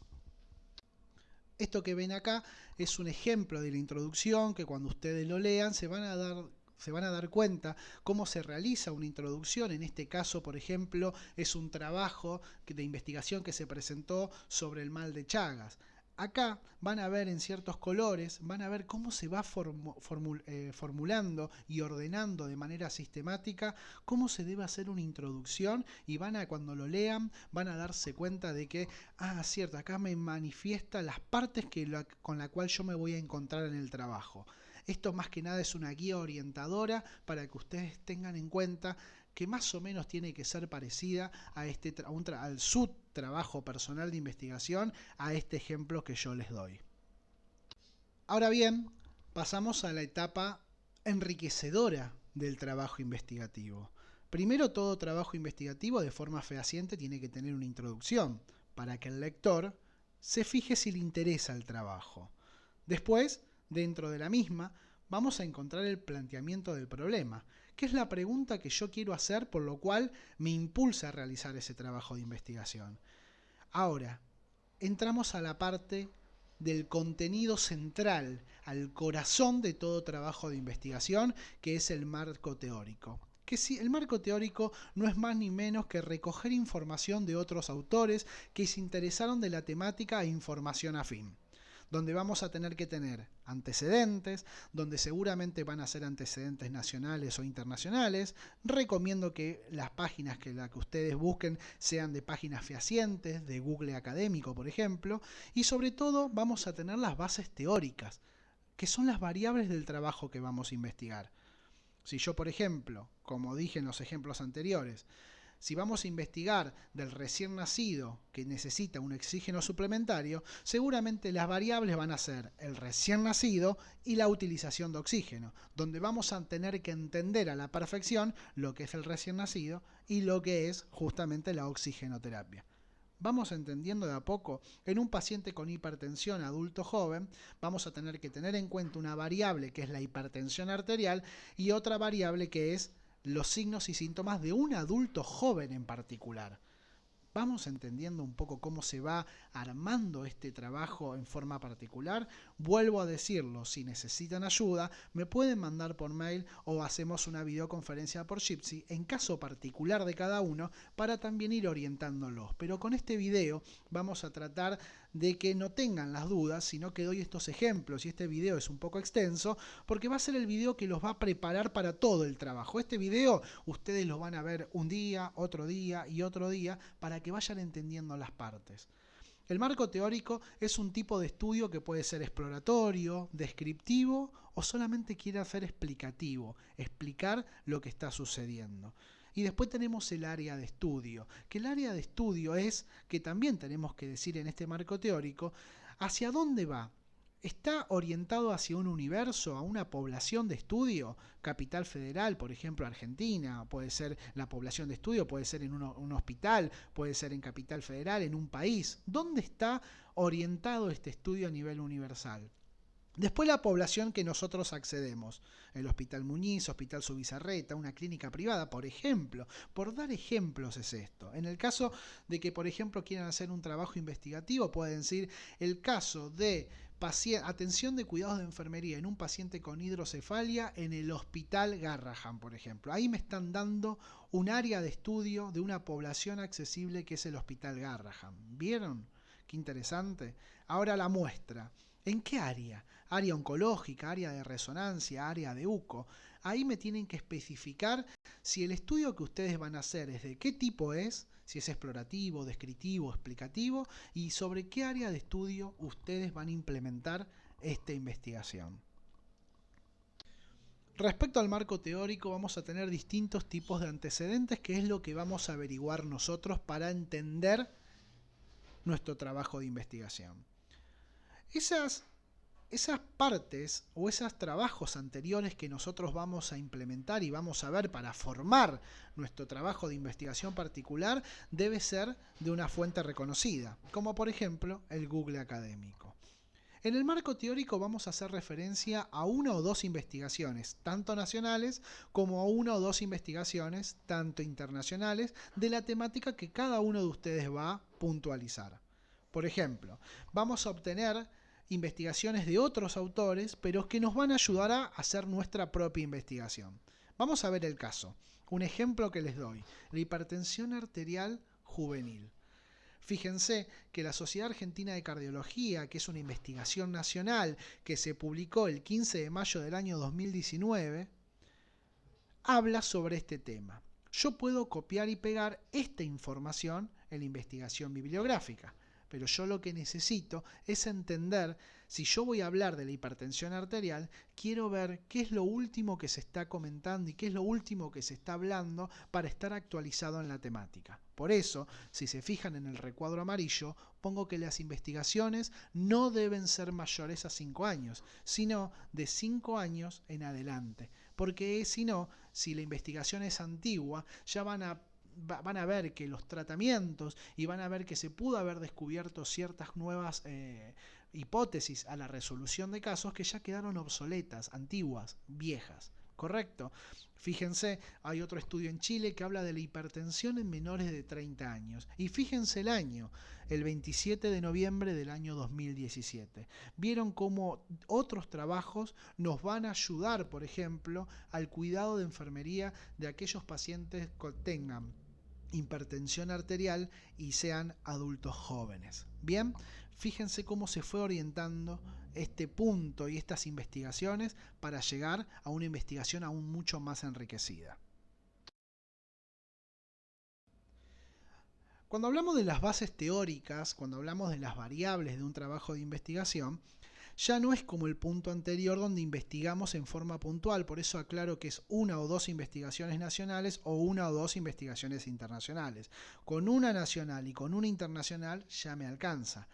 Esto que ven acá es un ejemplo de la introducción que cuando ustedes lo lean se van a dar cuenta cómo se realiza una introducción. En este caso, por ejemplo, es un trabajo de investigación que se presentó sobre el mal de Chagas. Acá van a ver en ciertos colores, van a ver cómo se va formulando y ordenando de manera sistemática cómo se debe hacer una introducción, y cuando lo lean van a darse cuenta de que, cierto, acá me manifiesta las partes con la cual yo me voy a encontrar en el trabajo. Esto más que nada es una guía orientadora para que ustedes tengan en cuenta que más o menos tiene que ser parecida al su trabajo personal de investigación, a este ejemplo que yo les doy. Ahora bien, pasamos a la etapa enriquecedora del trabajo investigativo. Primero, todo trabajo investigativo de forma fehaciente tiene que tener una introducción para que el lector se fije si le interesa el trabajo. Después, dentro de la misma, vamos a encontrar el planteamiento del problema, que es la pregunta que yo quiero hacer, por lo cual me impulsa a realizar ese trabajo de investigación. Ahora, entramos a la parte del contenido central, al corazón de todo trabajo de investigación, que es el marco teórico. El marco teórico no es más ni menos que recoger información de otros autores que se interesaron de la temática e información afín, donde vamos a tener que tener antecedentes, donde seguramente van a ser antecedentes nacionales o internacionales. Recomiendo que las páginas que ustedes busquen sean de páginas fehacientes, de Google Académico, por ejemplo, y sobre todo vamos a tener las bases teóricas, que son las variables del trabajo que vamos a investigar. Si yo, por ejemplo, como dije en los ejemplos anteriores, si vamos a investigar del recién nacido que necesita un oxígeno suplementario, seguramente las variables van a ser el recién nacido y la utilización de oxígeno, donde vamos a tener que entender a la perfección lo que es el recién nacido y lo que es justamente la oxigenoterapia. Vamos entendiendo de a poco. En un paciente con hipertensión adulto joven, vamos a tener que tener en cuenta una variable que es la hipertensión arterial y otra variable que es los signos y síntomas de un adulto joven en particular. Vamos entendiendo un poco cómo se va armando este trabajo en forma particular. Vuelvo a decirlo, si necesitan ayuda, me pueden mandar por mail o hacemos una videoconferencia por Jitsi en caso particular de cada uno para también ir orientándolos. Pero con este video vamos a tratar de que no tengan las dudas, sino que doy estos ejemplos, y este video es un poco extenso porque va a ser el video que los va a preparar para todo el trabajo. Este video ustedes lo van a ver un día, otro día y otro día para que vayan entendiendo las partes. El marco teórico es un tipo de estudio que puede ser exploratorio, descriptivo o solamente quiere hacer explicativo, explicar lo que está sucediendo. Y después tenemos el área de estudio, que el área de estudio es, que también tenemos que decir en este marco teórico, ¿hacia dónde va? ¿Está orientado hacia un universo, a una población de estudio? Capital Federal, por ejemplo, Argentina, puede ser la población de estudio, puede ser en un hospital, puede ser en Capital Federal, en un país. ¿Dónde está orientado este estudio a nivel universal? Después la población que nosotros accedemos, el Hospital Muñiz, Hospital Subizarreta, una clínica privada, por ejemplo. Por dar ejemplos es esto. En el caso de que, por ejemplo, quieran hacer un trabajo investigativo, pueden decir el caso de atención de cuidados de enfermería en un paciente con hidrocefalia en el Hospital Garrahan, por ejemplo. Ahí me están dando un área de estudio de una población accesible que es el Hospital Garrahan. ¿Vieron? Qué interesante. Ahora la muestra. ¿En qué área? Área oncológica, área de resonancia, área de UCO. Ahí me tienen que especificar si el estudio que ustedes van a hacer es de qué tipo es, si es explorativo, descriptivo, explicativo, y sobre qué área de estudio ustedes van a implementar esta investigación. Respecto al marco teórico, vamos a tener distintos tipos de antecedentes, que es lo que vamos a averiguar nosotros para entender nuestro trabajo de investigación. Esas partes o esos trabajos anteriores que nosotros vamos a implementar y vamos a ver para formar nuestro trabajo de investigación particular debe ser de una fuente reconocida, como por ejemplo el Google Académico. En el marco teórico vamos a hacer referencia a una o dos investigaciones, tanto nacionales como a una o dos investigaciones, tanto internacionales, de la temática que cada uno de ustedes va a puntualizar. Por ejemplo, vamos a obtener investigaciones de otros autores, pero que nos van a ayudar a hacer nuestra propia investigación. Vamos a ver el caso. Un ejemplo que les doy, la hipertensión arterial juvenil. Fíjense que la Sociedad Argentina de Cardiología, que es una investigación nacional que se publicó el 15 de mayo del año 2019, habla sobre este tema. Yo puedo copiar y pegar esta información en la investigación bibliográfica, pero yo lo que necesito es entender, si yo voy a hablar de la hipertensión arterial, quiero ver qué es lo último que se está comentando y qué es lo último que se está hablando para estar actualizado en la temática. Por eso, si se fijan en el recuadro amarillo, pongo que las investigaciones no deben ser mayores a 5 años, sino de 5 años en adelante. Porque si no, si la investigación es antigua, ya van a ver que los tratamientos y van a ver que se pudo haber descubierto ciertas nuevas hipótesis a la resolución de casos que ya quedaron obsoletas, antiguas, viejas. ¿Correcto? Fíjense, hay otro estudio en Chile que habla de la hipertensión en menores de 30 años. Y fíjense el año, el 27 de noviembre del año 2017. Vieron cómo otros trabajos nos van a ayudar, por ejemplo, al cuidado de enfermería de aquellos pacientes que tengan hipertensión arterial y sean adultos jóvenes. Bien, fíjense cómo se fue orientando este punto y estas investigaciones para llegar a una investigación aún mucho más enriquecida. Cuando hablamos de las bases teóricas, cuando hablamos de las variables de un trabajo de investigación, ya no es como el punto anterior donde investigamos en forma puntual, por eso aclaro que es una o dos investigaciones nacionales o una o dos investigaciones internacionales. Con una nacional y con una internacional ya me alcanza.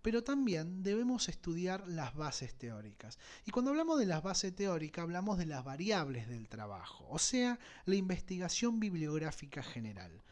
Pero también debemos estudiar las bases teóricas. Y cuando hablamos de las bases teóricas, hablamos de las variables del trabajo, o sea, la investigación bibliográfica general.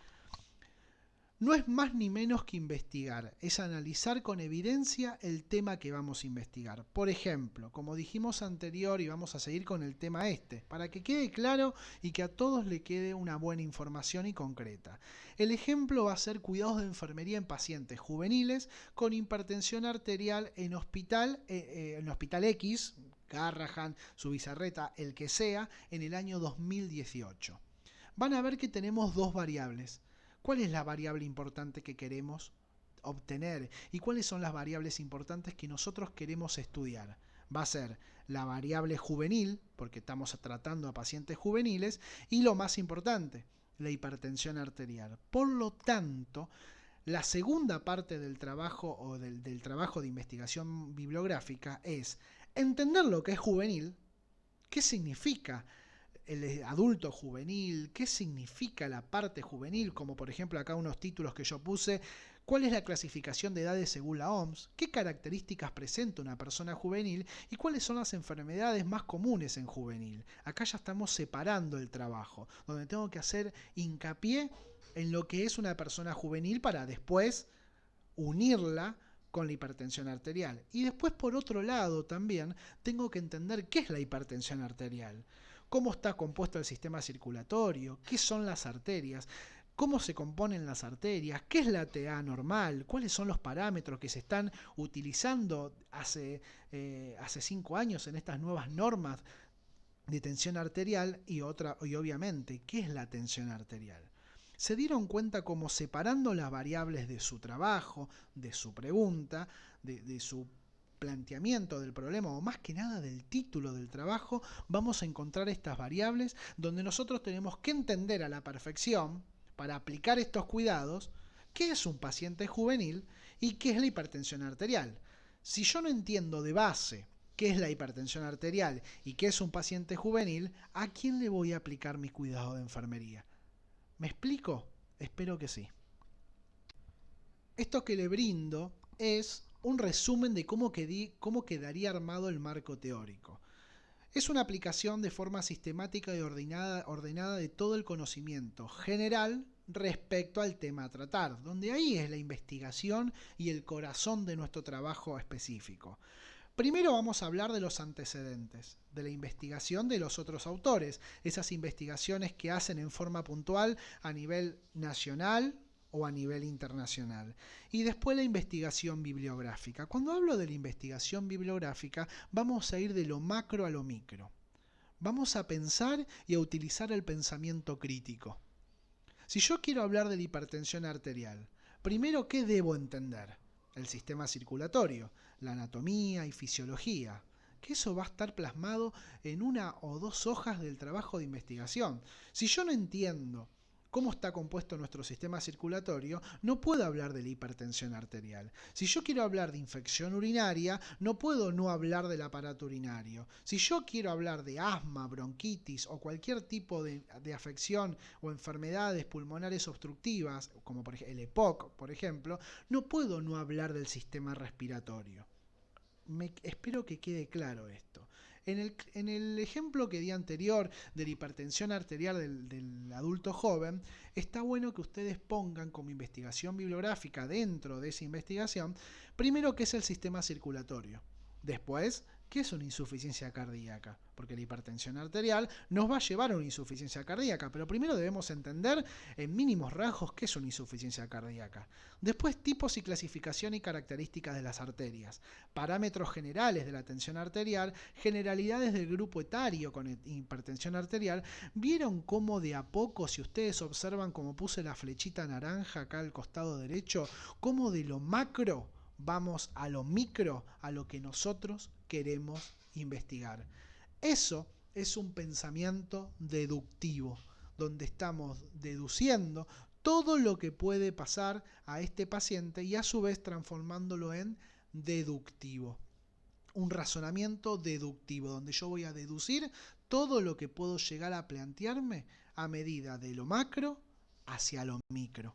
No es más ni menos que investigar, es analizar con evidencia el tema que vamos a investigar. Por ejemplo, como dijimos anterior y vamos a seguir con el tema para que quede claro y que a todos le quede una buena información y concreta. El ejemplo va a ser cuidados de enfermería en pacientes juveniles con hipertensión arterial en hospital X, Garrahan, Zubizarreta, el que sea, en el año 2018. Van a ver que tenemos dos variables. ¿Cuál es la variable importante que queremos obtener? ¿Y cuáles son las variables importantes que nosotros queremos estudiar? Va a ser la variable juvenil, porque estamos tratando a pacientes juveniles, y lo más importante, la hipertensión arterial. Por lo tanto, la segunda parte del trabajo o del trabajo de investigación bibliográfica es entender lo que es juvenil, qué significa el adulto juvenil, qué significa la parte juvenil, como por ejemplo acá unos títulos que yo puse, cuál es la clasificación de edades según la OMS, qué características presenta una persona juvenil y cuáles son las enfermedades más comunes en juvenil. Acá ya estamos separando el trabajo, donde tengo que hacer hincapié en lo que es una persona juvenil para después unirla con la hipertensión arterial. Y después, por otro lado, también tengo que entender qué es la hipertensión arterial. Cómo está compuesto el sistema circulatorio, qué son las arterias, cómo se componen las arterias, qué es la TA normal, cuáles son los parámetros que se están utilizando hace 5 años en estas nuevas normas de tensión arterial y obviamente, ¿qué es la tensión arterial? Se dieron cuenta cómo separando las variables de su trabajo, de su pregunta, de su planteamiento del problema o más que nada del título del trabajo, vamos a encontrar estas variables donde nosotros tenemos que entender a la perfección para aplicar estos cuidados qué es un paciente juvenil y qué es la hipertensión arterial. Si yo no entiendo de base qué es la hipertensión arterial y qué es un paciente juvenil, ¿a quién le voy a aplicar mi cuidado de enfermería? ¿Me explico? Espero que sí. Esto que le brindo es un resumen de cómo quedaría armado el marco teórico. Es una aplicación de forma sistemática y ordenada de todo el conocimiento general respecto al tema a tratar, donde ahí es la investigación y el corazón de nuestro trabajo específico. Primero vamos a hablar de los antecedentes, de la investigación de los otros autores, esas investigaciones que hacen en forma puntual a nivel nacional o a nivel internacional. Y después la investigación bibliográfica. Cuando hablo de la investigación bibliográfica, vamos a ir de lo macro a lo micro. Vamos a pensar y a utilizar el pensamiento crítico. Si yo quiero hablar de la hipertensión arterial, Primero, ¿qué debo entender? El sistema circulatorio, la anatomía y fisiología. Que eso va a estar plasmado en 1 o 2 hojas del trabajo de investigación. Si yo no entiendo cómo está compuesto nuestro sistema circulatorio, no puedo hablar de la hipertensión arterial. Si yo quiero hablar de infección urinaria, no puedo no hablar del aparato urinario. Si yo quiero hablar de asma, bronquitis o cualquier tipo de afección o enfermedades pulmonares obstructivas, como por ejemplo el EPOC, por ejemplo, no puedo no hablar del sistema respiratorio. Espero que quede claro esto. En el ejemplo que di anterior de la hipertensión arterial del adulto joven, está bueno que ustedes pongan como investigación bibliográfica dentro de esa investigación, primero qué es el sistema circulatorio, después qué es una insuficiencia cardíaca, porque la hipertensión arterial nos va a llevar a una insuficiencia cardíaca, pero primero debemos entender en mínimos rasgos qué es una insuficiencia cardíaca. Después, tipos y clasificación y características de las arterias, parámetros generales de la tensión arterial, generalidades del grupo etario con hipertensión arterial. ¿Vieron cómo de a poco, si ustedes observan como puse la flechita naranja acá al costado derecho, cómo de lo macro vamos a lo micro, a lo que nosotros queremos investigar? Eso es un pensamiento deductivo, donde estamos deduciendo todo lo que puede pasar a este paciente y a su vez transformándolo en deductivo. Un razonamiento deductivo, donde yo voy a deducir todo lo que puedo llegar a plantearme a medida de lo macro hacia lo micro.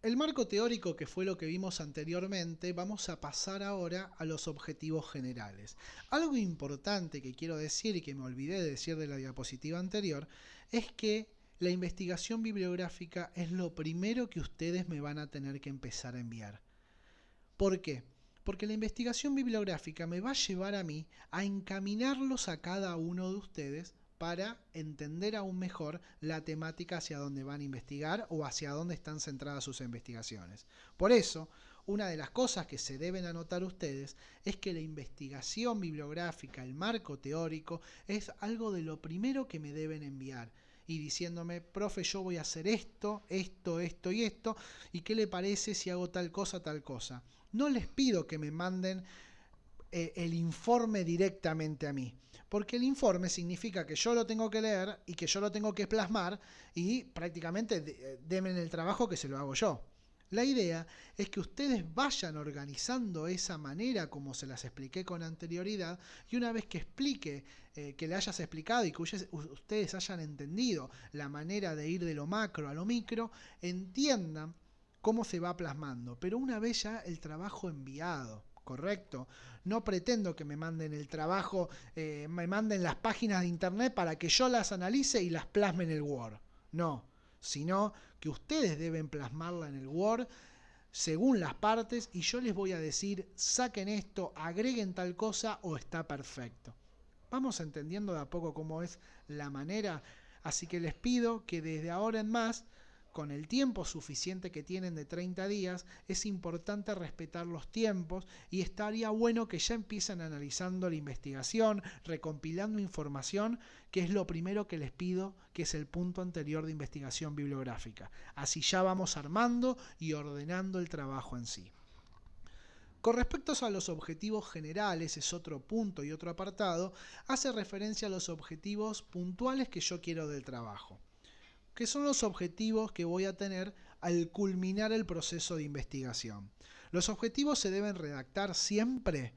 El marco teórico, que fue lo que vimos anteriormente, vamos a pasar ahora a los objetivos generales. Algo importante que quiero decir y que me olvidé de decir de la diapositiva anterior es que la investigación bibliográfica es lo primero que ustedes me van a tener que empezar a enviar. ¿Por qué? Porque la investigación bibliográfica me va a llevar a mí a encaminarlos a cada uno de ustedes para entender aún mejor la temática hacia donde van a investigar o hacia dónde están centradas sus investigaciones. Por eso, una de las cosas que se deben anotar ustedes es que la investigación bibliográfica, el marco teórico, es algo de lo primero que me deben enviar. Y diciéndome, profe, yo voy a hacer esto, esto, esto y esto, ¿y qué le parece si hago tal cosa, tal cosa? No les pido que me manden el informe directamente a mí, porque el informe significa que yo lo tengo que leer y que yo lo tengo que plasmar y prácticamente denme el trabajo que se lo hago yo. La idea es que ustedes vayan organizando esa manera como se las expliqué con anterioridad, y una vez que explique, que le hayas explicado y que ustedes hayan entendido la manera de ir de lo macro a lo micro, entiendan cómo se va plasmando, pero una vez ya el trabajo enviado. Correcto. No pretendo que me manden el trabajo, me manden las páginas de internet para que yo las analice y las plasme en el Word. No, sino que ustedes deben plasmarla en el Word según las partes y yo les voy a decir, saquen esto, agreguen tal cosa o está perfecto. Vamos entendiendo de a poco cómo es la manera, así que les pido que desde ahora en más, con el tiempo suficiente que tienen de 30 días, es importante respetar los tiempos y estaría bueno que ya empiecen analizando la investigación, recompilando información, que es lo primero que les pido, que es el punto anterior de investigación bibliográfica. Así ya vamos armando y ordenando el trabajo en sí. Con respecto a los objetivos generales, es otro punto y otro apartado, hace referencia a los objetivos puntuales que yo quiero del trabajo, que son los objetivos que voy a tener al culminar el proceso de investigación. Los objetivos se deben redactar siempre,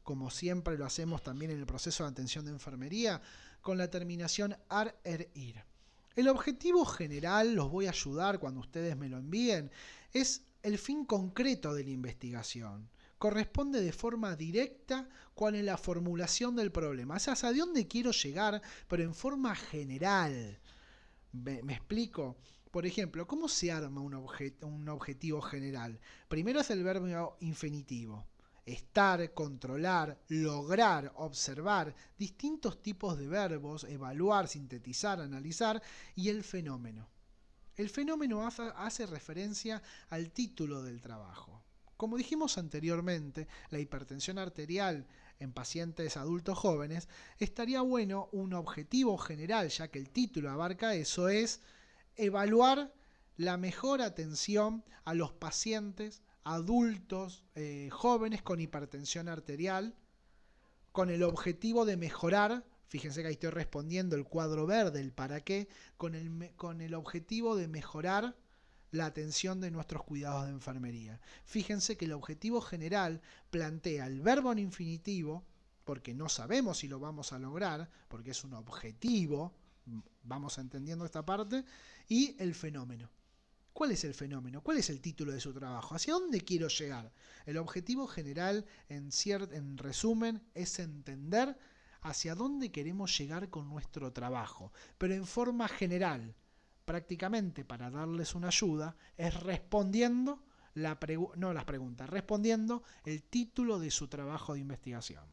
como siempre lo hacemos también en el proceso de atención de enfermería, con la terminación AR-ER-IR. El objetivo general, los voy a ayudar cuando ustedes me lo envíen, es el fin concreto de la investigación. Corresponde de forma directa cuál es la formulación del problema. O sea, ¿a dónde quiero llegar? Pero en forma general. ¿Me explico? Por ejemplo, ¿cómo se arma un objetivo general? Primero es el verbo infinitivo. Estar, controlar, lograr, observar, distintos tipos de verbos, evaluar, sintetizar, analizar, y el fenómeno. El fenómeno hace referencia al título del trabajo. Como dijimos anteriormente, la hipertensión arterial en pacientes adultos jóvenes, estaría bueno un objetivo general, ya que el título abarca eso, es evaluar la mejor atención a los pacientes adultos jóvenes con hipertensión arterial, con el objetivo de mejorar, fíjense que ahí estoy respondiendo el cuadro verde, el para qué, con el objetivo de mejorar la atención de nuestros cuidados de enfermería. Fíjense que el objetivo general plantea el verbo en infinitivo, porque no sabemos si lo vamos a lograr, porque es un objetivo, vamos entendiendo esta parte, y el fenómeno. ¿Cuál es el fenómeno? ¿Cuál es el título de su trabajo? ¿Hacia dónde quiero llegar? El objetivo general, en resumen, es entender hacia dónde queremos llegar con nuestro trabajo, pero en forma general, prácticamente para darles una ayuda, es respondiendo respondiendo el título de su trabajo de investigación.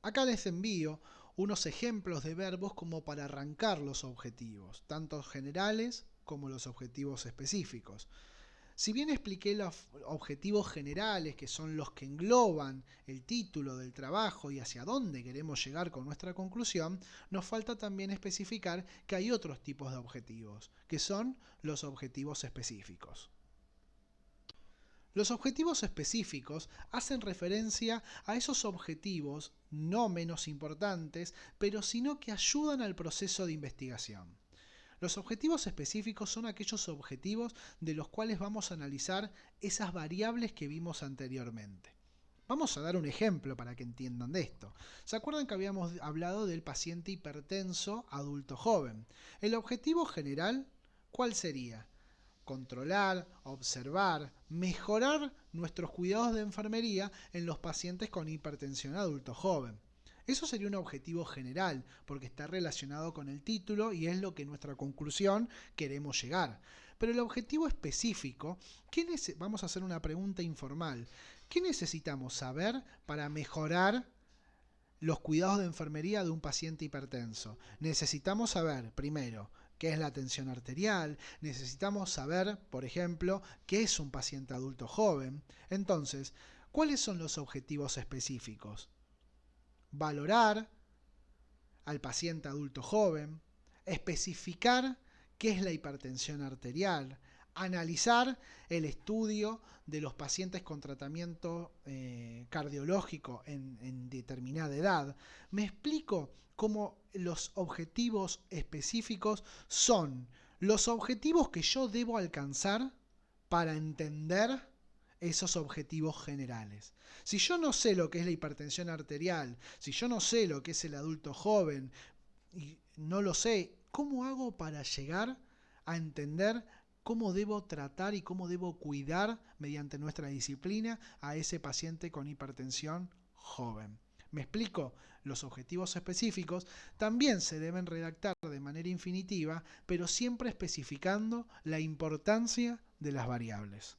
Acá les envío unos ejemplos de verbos como para arrancar los objetivos, tanto generales como los objetivos específicos. Si bien expliqué los objetivos generales, que son los que engloban el título del trabajo y hacia dónde queremos llegar con nuestra conclusión, nos falta también especificar que hay otros tipos de objetivos, que son los objetivos específicos. Los objetivos específicos hacen referencia a esos objetivos no menos importantes, pero sino que ayudan al proceso de investigación. Los objetivos específicos son aquellos objetivos de los cuales vamos a analizar esas variables que vimos anteriormente. Vamos a dar un ejemplo para que entiendan de esto. ¿Se acuerdan que habíamos hablado del paciente hipertenso adulto joven? El objetivo general, ¿cuál sería? Controlar, observar, mejorar nuestros cuidados de enfermería en los pacientes con hipertensión adulto joven. Eso sería un objetivo general, porque está relacionado con el título y es lo que en nuestra conclusión queremos llegar. Pero el objetivo específico, vamos a hacer una pregunta informal. ¿Qué necesitamos saber para mejorar los cuidados de enfermería de un paciente hipertenso? Necesitamos saber, primero, qué es la tensión arterial, necesitamos saber, por ejemplo, qué es un paciente adulto joven. Entonces, ¿cuáles son los objetivos específicos? Valorar al paciente adulto joven, especificar qué es la hipertensión arterial, analizar el estudio de los pacientes con tratamiento cardiológico en determinada edad. Me explico cómo los objetivos específicos son los objetivos que yo debo alcanzar para entender esos objetivos generales. Si yo no sé lo que es la hipertensión arterial, si yo no sé lo que es el adulto joven, y no lo sé, ¿cómo hago para llegar a entender cómo debo tratar y cómo debo cuidar mediante nuestra disciplina a ese paciente con hipertensión joven? ¿Me explico? Los objetivos específicos también se deben redactar de manera infinitiva, pero siempre especificando la importancia de las variables.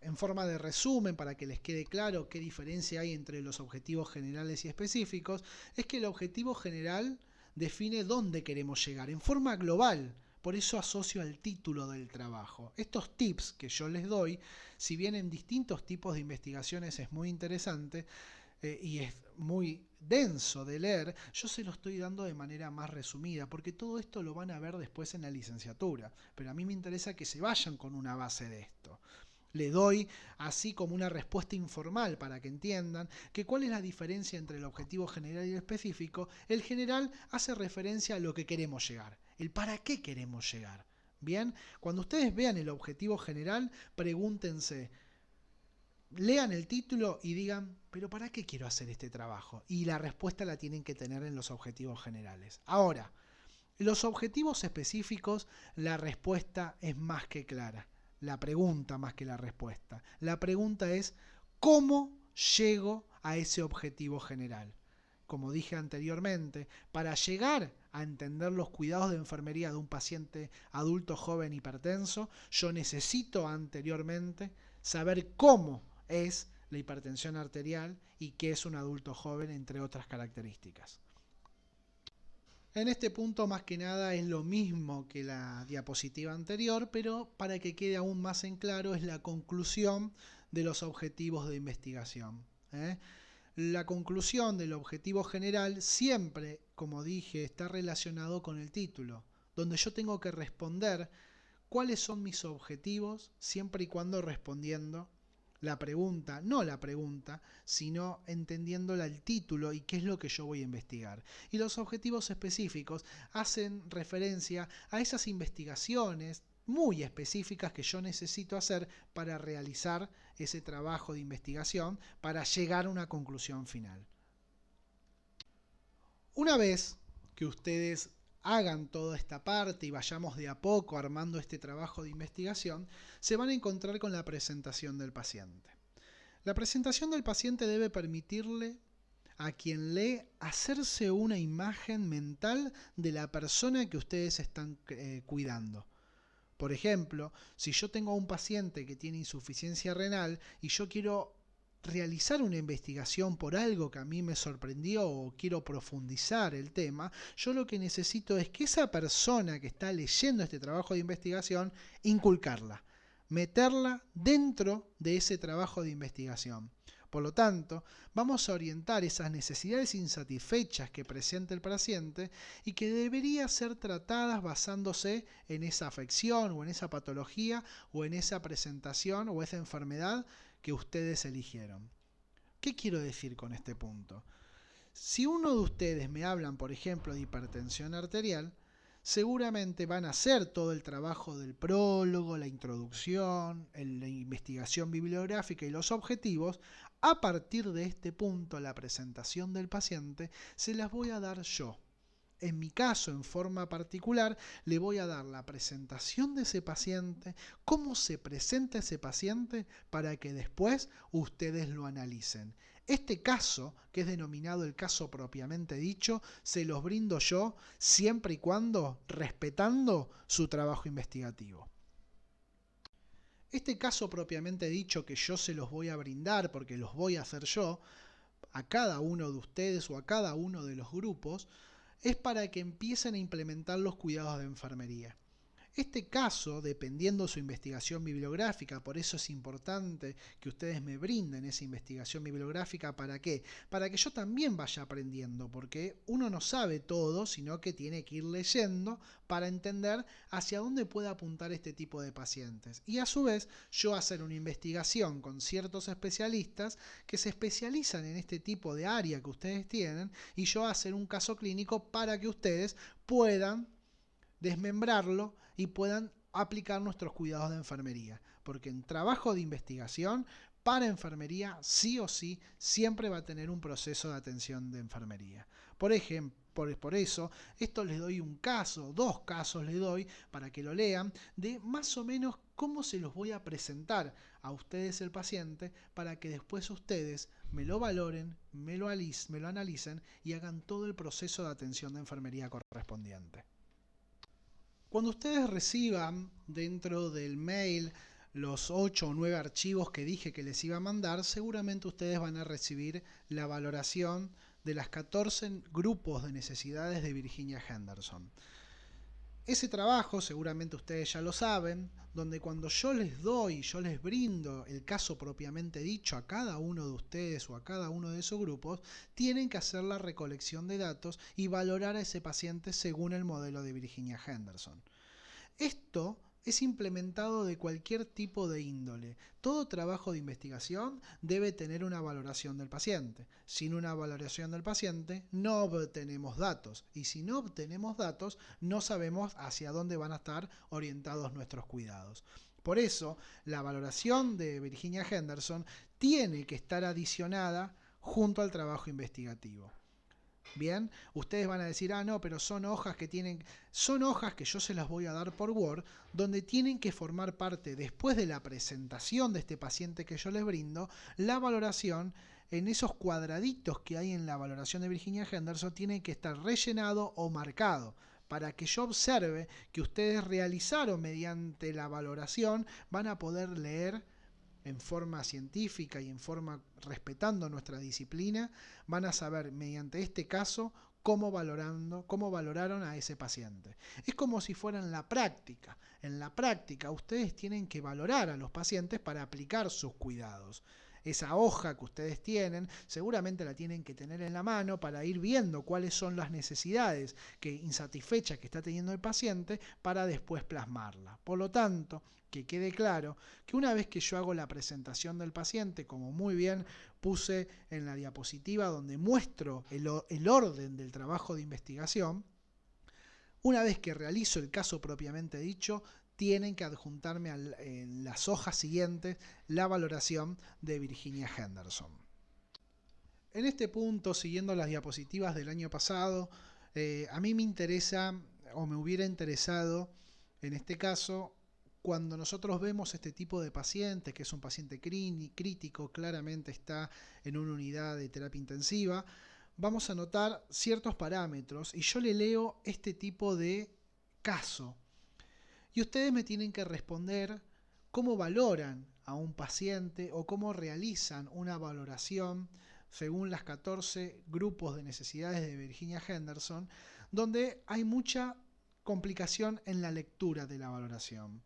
En forma de resumen, para que les quede claro qué diferencia hay entre los objetivos generales y específicos, es que el objetivo general define dónde queremos llegar, en forma global. Por eso asocio al título del trabajo. Estos tips que yo les doy, si bien en distintos tipos de investigaciones es muy interesante y es muy denso de leer, yo se lo estoy dando de manera más resumida, porque todo esto lo van a ver después en la licenciatura. Pero a mí me interesa que se vayan con una base de esto. Le doy así como una respuesta informal para que entiendan que cuál es la diferencia entre el objetivo general y el específico. El general hace referencia a lo que queremos llegar, el para qué queremos llegar. Bien, cuando ustedes vean el objetivo general, pregúntense, lean el título y digan, ¿pero para qué quiero hacer este trabajo? Y la respuesta la tienen que tener en los objetivos generales. Ahora, los objetivos específicos, la respuesta es más que clara. La pregunta más que la respuesta. La pregunta es, ¿cómo llego a ese objetivo general? Como dije anteriormente, para llegar a entender los cuidados de enfermería de un paciente adulto joven hipertenso, yo necesito anteriormente saber cómo es la hipertensión arterial y qué es un adulto joven, entre otras características. En este punto más que nada es lo mismo que la diapositiva anterior, pero para que quede aún más en claro es la conclusión de los objetivos de investigación. La conclusión del objetivo general siempre, como dije, está relacionado con el título. donde yo tengo que responder cuáles son mis objetivos, siempre y cuando respondiendo la pregunta, no la pregunta, sino entendiéndola el título y qué es lo que yo voy a investigar. Y los objetivos específicos hacen referencia a esas investigaciones muy específicas que yo necesito hacer para realizar ese trabajo de investigación, para llegar a una conclusión final. Una vez que ustedes hagan toda esta parte y vayamos de a poco armando este trabajo de investigación, se van a encontrar con la presentación del paciente. La presentación del paciente debe permitirle a quien lee hacerse una imagen mental de la persona que ustedes están cuidando. Por ejemplo, si yo tengo a un paciente que tiene insuficiencia renal y yo quiero realizar una investigación por algo que a mí me sorprendió o quiero profundizar el tema, yo lo que necesito es que esa persona que está leyendo este trabajo de investigación, inculcarla, meterla dentro de ese trabajo de investigación. Por lo tanto, vamos a orientar esas necesidades insatisfechas que presenta el paciente y que deberían ser tratadas basándose en esa afección o en esa patología o en esa presentación o esa enfermedad que ustedes eligieron. ¿Qué quiero decir con este punto? Si uno de ustedes me hablan, por ejemplo, de hipertensión arterial, seguramente van a hacer todo el trabajo del prólogo, la introducción, la investigación bibliográfica y los objetivos. A partir de este punto, la presentación del paciente se las voy a dar yo. En mi caso, en forma particular, le voy a dar la presentación de ese paciente, cómo se presenta ese paciente, para que después ustedes lo analicen. Este caso, que es denominado el caso propiamente dicho, se los brindo yo siempre y cuando respetando su trabajo investigativo. Este caso propiamente dicho que yo se los voy a brindar porque los voy a hacer yo, a cada uno de ustedes o a cada uno de los grupos, es para que empiecen a implementar los cuidados de enfermería. Este caso, dependiendo de su investigación bibliográfica, por eso es importante que ustedes me brinden esa investigación bibliográfica. ¿Para qué? Para que yo también vaya aprendiendo, porque uno no sabe todo, sino que tiene que ir leyendo para entender hacia dónde puede apuntar este tipo de pacientes. Y a su vez, yo hacer una investigación con ciertos especialistas que se especializan en este tipo de área que ustedes tienen, y yo hacer un caso clínico para que ustedes puedan desmembrarlo y puedan aplicar nuestros cuidados de enfermería. Porque en trabajo de investigación, para enfermería, sí o sí, siempre va a tener un proceso de atención de enfermería. Por ejemplo, por eso, esto les doy un caso, 2 casos les doy para que lo lean, de más o menos cómo se los voy a presentar a ustedes el paciente, para que después ustedes me lo valoren, me lo analicen y hagan todo el proceso de atención de enfermería correspondiente. Cuando ustedes reciban dentro del mail los 8 o 9 archivos que dije que les iba a mandar, seguramente ustedes van a recibir la valoración de las 14 grupos de necesidades de Virginia Henderson. Ese trabajo, seguramente ustedes ya lo saben, donde cuando yo les brindo el caso propiamente dicho a cada uno de ustedes o a cada uno de esos grupos, tienen que hacer la recolección de datos y valorar a ese paciente según el modelo de Virginia Henderson. Esto es implementado de cualquier tipo de índole. Todo trabajo de investigación debe tener una valoración del paciente. Sin una valoración del paciente no obtenemos datos. Y si no obtenemos datos, no sabemos hacia dónde van a estar orientados nuestros cuidados. Por eso, la valoración de Virginia Henderson tiene que estar adicionada junto al trabajo investigativo. Bien, ustedes van a decir, no, pero son hojas que yo se las voy a dar por Word, donde tienen que formar parte, después de la presentación de este paciente que yo les brindo, la valoración. En esos cuadraditos que hay en la valoración de Virginia Henderson tiene que estar rellenado o marcado, para que yo observe que ustedes realizaron mediante la valoración, van a poder leer en forma científica y en forma respetando nuestra disciplina, van a saber mediante este caso cómo valoraron a ese paciente. Es como si fuera en la práctica. En la práctica ustedes tienen que valorar a los pacientes para aplicar sus cuidados. esa hoja que ustedes tienen, seguramente la tienen que tener en la mano para ir viendo cuáles son las necesidades insatisfechas que está teniendo el paciente para después plasmarla. Por lo tanto, que quede claro que una vez que yo hago la presentación del paciente, como muy bien puse en la diapositiva donde muestro el orden del trabajo de investigación, una vez que realizo el caso propiamente dicho, tienen que adjuntarme en las hojas siguientes la valoración de Virginia Henderson. En este punto, siguiendo las diapositivas del año pasado, a mí me interesa, o me hubiera interesado, en este caso, cuando nosotros vemos este tipo de paciente, que es un paciente crítico, claramente está en una unidad de terapia intensiva, vamos a notar ciertos parámetros y yo le leo este tipo de caso. Y ustedes me tienen que responder cómo valoran a un paciente o cómo realizan una valoración según las 14 grupos de necesidades de Virginia Henderson, donde hay mucha complicación en la lectura de la valoración.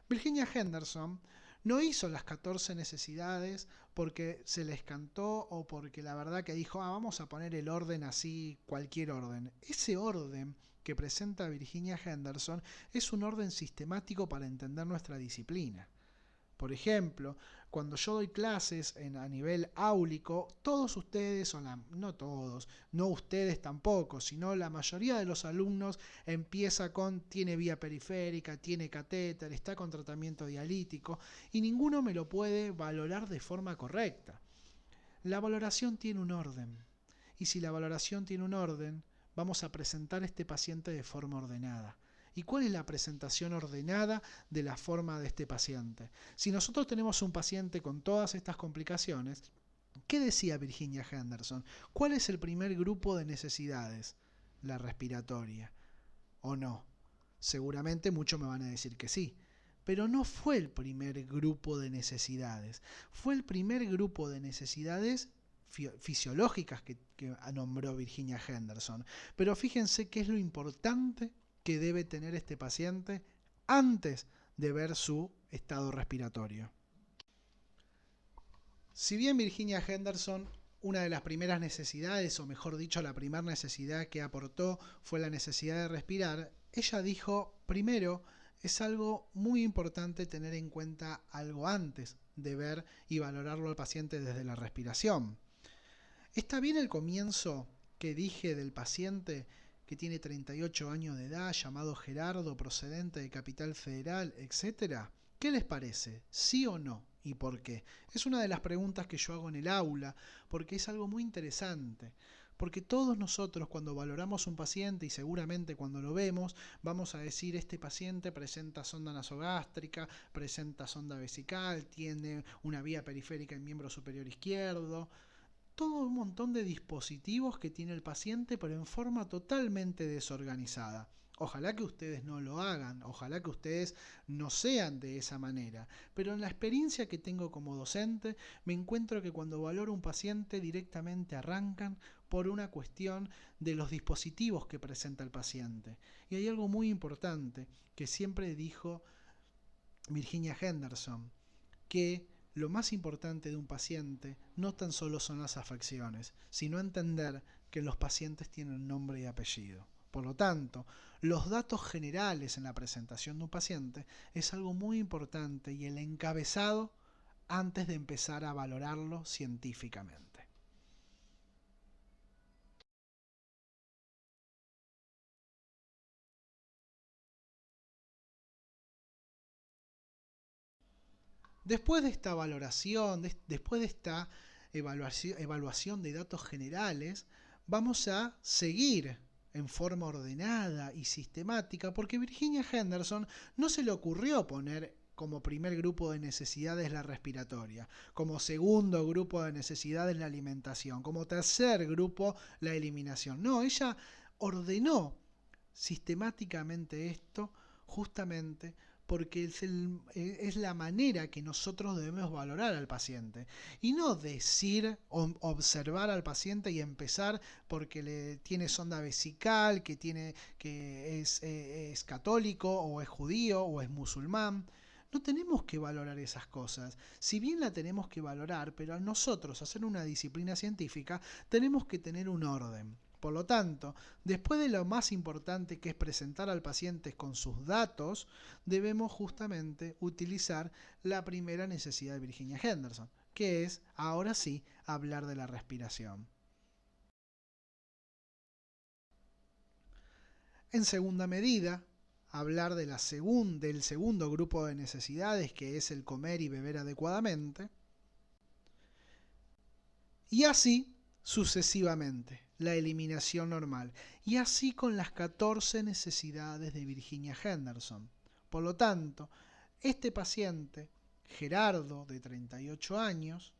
Virginia Henderson no hizo las 14 necesidades porque se les cantó o porque la verdad que dijo, vamos a poner el orden así, cualquier orden. Ese orden que presenta Virginia Henderson es un orden sistemático para entender nuestra disciplina. Por ejemplo, cuando yo doy clases a nivel áulico, todos ustedes, no todos, no ustedes tampoco, sino la mayoría de los alumnos empieza con tiene vía periférica, tiene catéter, está con tratamiento dialítico y ninguno me lo puede valorar de forma correcta. La valoración tiene un orden y si la valoración tiene un orden, vamos a presentar a este paciente de forma ordenada. ¿Y cuál es la presentación ordenada de la forma de este paciente? Si nosotros tenemos un paciente con todas estas complicaciones, ¿qué decía Virginia Henderson? ¿Cuál es el primer grupo de necesidades? La respiratoria. ¿O no? Seguramente muchos me van a decir que sí. Pero no fue el primer grupo de necesidades. Fue el primer grupo de necesidades fisiológicas que nombró Virginia Henderson. Pero fíjense qué es lo importante que debe tener este paciente antes de ver su estado respiratorio. Si bien Virginia Henderson, una de las primeras necesidades, o mejor dicho, la primera necesidad que aportó fue la necesidad de respirar, ella dijo, primero, es algo muy importante tener en cuenta algo antes de ver y valorarlo al paciente desde la respiración. ¿Está bien el comienzo que dije del paciente que tiene 38 años de edad, llamado Gerardo, procedente de Capital Federal, etcétera? ¿Qué les parece? ¿Sí o no? ¿Y por qué? Es una de las preguntas que yo hago en el aula, porque es algo muy interesante. Porque todos nosotros cuando valoramos un paciente, y seguramente cuando lo vemos, vamos a decir, este paciente presenta sonda nasogástrica, presenta sonda vesical, tiene una vía periférica en miembro superior izquierdo, todo un montón de dispositivos que tiene el paciente, pero en forma totalmente desorganizada. Ojalá que ustedes no lo hagan, ojalá que ustedes no sean de esa manera, pero en la experiencia que tengo como docente me encuentro que cuando valoro un paciente directamente arrancan por una cuestión de los dispositivos que presenta el paciente. Y hay algo muy importante que siempre dijo Virginia Henderson, que lo más importante de un paciente no tan solo son las afecciones, sino entender que los pacientes tienen nombre y apellido. Por lo tanto, los datos generales en la presentación de un paciente es algo muy importante y el encabezado antes de empezar a valorarlo científicamente. Después de esta valoración, después de esta evaluación de datos generales, vamos a seguir en forma ordenada y sistemática, porque Virginia Henderson no se le ocurrió poner como primer grupo de necesidades la respiratoria, como segundo grupo de necesidades la alimentación, como tercer grupo la eliminación. No, ella ordenó sistemáticamente esto justamente porque es la manera que nosotros debemos valorar al paciente y no decir o observar al paciente y empezar porque tiene sonda vesical, que es católico o es judío o es musulmán. no tenemos que valorar esas cosas. Si bien la tenemos que valorar, pero a nosotros hacer una disciplina científica, tenemos que tener un orden. Por lo tanto, después de lo más importante que es presentar al paciente con sus datos, debemos justamente utilizar la primera necesidad de Virginia Henderson, que es, ahora sí, hablar de la respiración. En segunda medida, hablar de del segundo grupo de necesidades, que es el comer y beber adecuadamente. Y así sucesivamente, la eliminación normal. Y así con las 14 necesidades de Virginia Henderson. Por lo tanto, este paciente, Gerardo, de 38 años,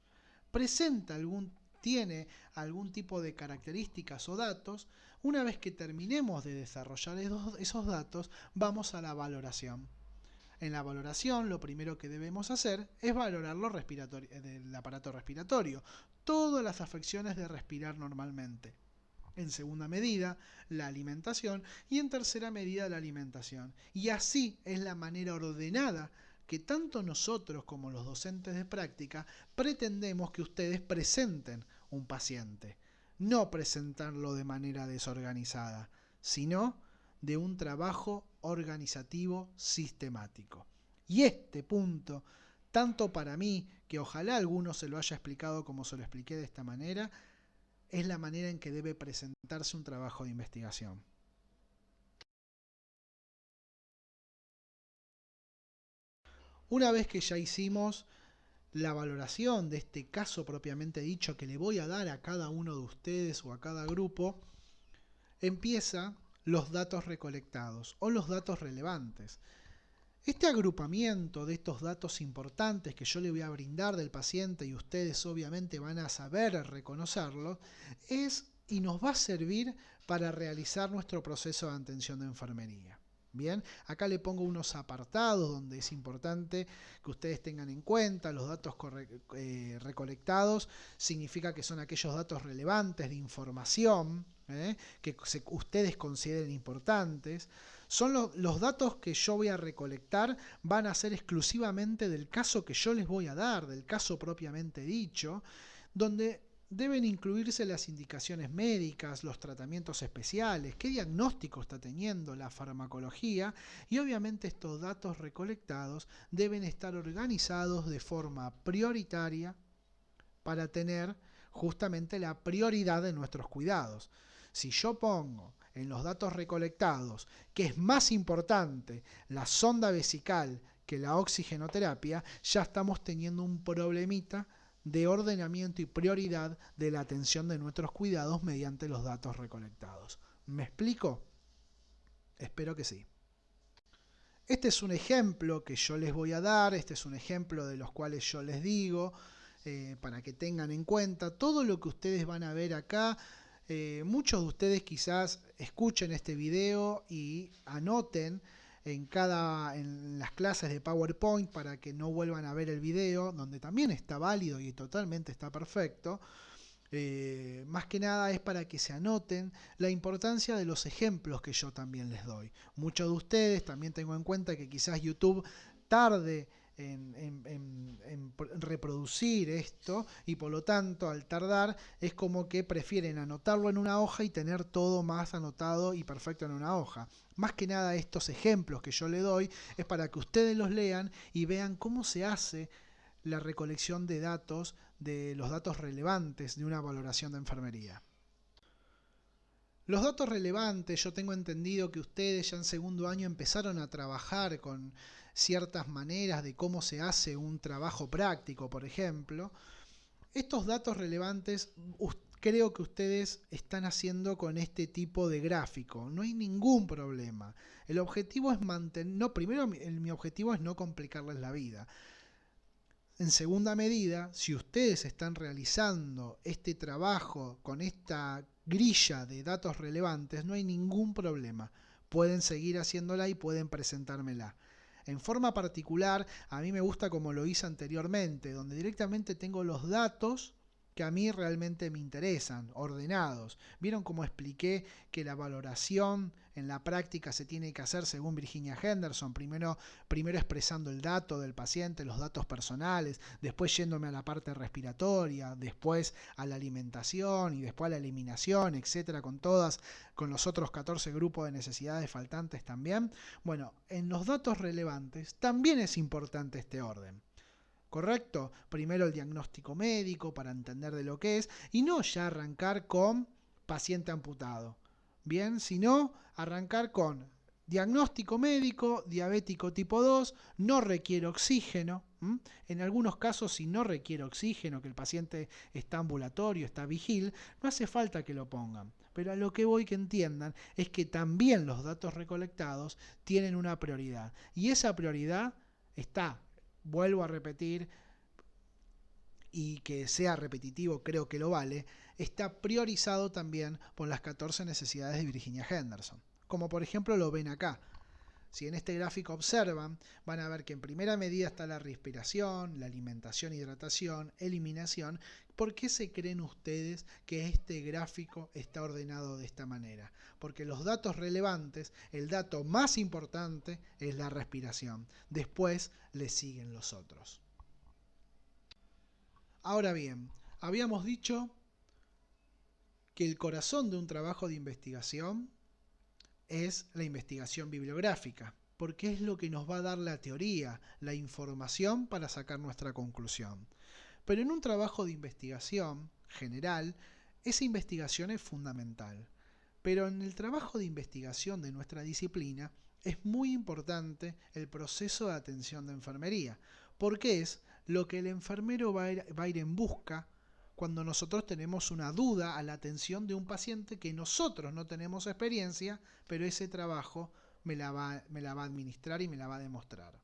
tiene algún tipo de características o datos. Una vez que terminemos de desarrollar esos datos, vamos a la valoración. En la valoración, lo primero que debemos hacer es valorar del aparato respiratorio, todas las afecciones de respirar normalmente. En segunda medida, la alimentación, y en tercera medida, la alimentación. Y así es la manera ordenada que tanto nosotros como los docentes de práctica pretendemos que ustedes presenten un paciente. No presentarlo de manera desorganizada, sino de un trabajo organizativo sistemático. Y este punto, tanto para mí, que ojalá alguno se lo haya explicado como se lo expliqué de esta manera, es la manera en que debe presentarse un trabajo de investigación. Una vez que ya hicimos la valoración de este caso propiamente dicho que le voy a dar a cada uno de ustedes o a cada grupo, empieza los datos recolectados o los datos relevantes. Este agrupamiento de estos datos importantes que yo le voy a brindar del paciente y ustedes obviamente van a saber reconocerlo, es y nos va a servir para realizar nuestro proceso de atención de enfermería. Bien, acá le pongo unos apartados donde es importante que ustedes tengan en cuenta los datos recolectados. Significa que son aquellos datos relevantes de información que ustedes consideren importantes. Son los datos que yo voy a recolectar, van a ser exclusivamente del caso que yo les voy a dar, del caso propiamente dicho, donde deben incluirse las indicaciones médicas, los tratamientos especiales, qué diagnóstico está teniendo, la farmacología, y obviamente estos datos recolectados deben estar organizados de forma prioritaria para tener justamente la prioridad de nuestros cuidados. Si yo pongo en los datos recolectados que es más importante la sonda vesical que la oxigenoterapia, ya estamos teniendo un problemita de ordenamiento y prioridad de la atención de nuestros cuidados mediante los datos recolectados. ¿Me explico? Espero que sí. Este es un ejemplo que yo les voy a dar, este es un ejemplo de los cuales yo les digo, para que tengan en cuenta todo lo que ustedes van a ver acá. Muchos de ustedes quizás escuchen este video y anoten en las clases de PowerPoint para que no vuelvan a ver el video, donde también está válido y totalmente está perfecto. Más que nada es para que se anoten la importancia de los ejemplos que yo también les doy. Muchos de ustedes también tengo en cuenta que quizás YouTube tarde en reproducir esto y por lo tanto al tardar es como que prefieren anotarlo en una hoja y tener todo más anotado y perfecto en una hoja. Más que nada estos ejemplos que yo le doy es para que ustedes los lean y vean cómo se hace la recolección de datos, de los datos relevantes de una valoración de enfermería. Los datos relevantes, yo tengo entendido que ustedes ya en segundo año empezaron a trabajar con ciertas maneras de cómo se hace un trabajo práctico, por ejemplo. Estos datos relevantes creo que ustedes están haciendo con este tipo de gráfico. No hay ningún problema. El objetivo es mi objetivo es no complicarles la vida. En segunda medida, si ustedes están realizando este trabajo con esta grilla de datos relevantes, no hay ningún problema. Pueden seguir haciéndola y pueden presentármela. En forma particular, a mí me gusta como lo hice anteriormente, donde directamente tengo los datos que a mí realmente me interesan, ordenados. ¿Vieron cómo expliqué que la valoración en la práctica se tiene que hacer según Virginia Henderson? Primero expresando el dato del paciente, los datos personales, después yéndome a la parte respiratoria, después a la alimentación y después a la eliminación, etcétera, con los otros 14 grupos de necesidades faltantes también. Bueno, en los datos relevantes también es importante este orden. ¿Correcto? Primero el diagnóstico médico para entender de lo que es y no ya arrancar con paciente amputado. Bien, sino arrancar con diagnóstico médico, diabético tipo 2, no requiere oxígeno. En algunos casos, si no requiere oxígeno, que el paciente está ambulatorio, está vigil, no hace falta que lo pongan. Pero a lo que voy que entiendan es que también los datos recolectados tienen una prioridad. Y esa prioridad está, vuelvo a repetir, y que sea repetitivo, creo que lo vale, está priorizado también por las 14 necesidades de Virginia Henderson. Como por ejemplo lo ven acá. Si en este gráfico observan, van a ver que en primera medida está la respiración, la alimentación, hidratación, eliminación. ¿Por qué se creen ustedes que este gráfico está ordenado de esta manera? Porque los datos relevantes, el dato más importante es la respiración. Después le siguen los otros. Ahora bien, habíamos dicho que el corazón de un trabajo de investigación es la investigación bibliográfica, porque es lo que nos va a dar la teoría, la información para sacar nuestra conclusión. Pero en un trabajo de investigación general, esa investigación es fundamental. Pero en el trabajo de investigación de nuestra disciplina es muy importante el proceso de atención de enfermería, porque es lo que el enfermero va a ir en busca cuando nosotros tenemos una duda a la atención de un paciente que nosotros no tenemos experiencia, pero ese trabajo me la va a administrar y me la va a demostrar.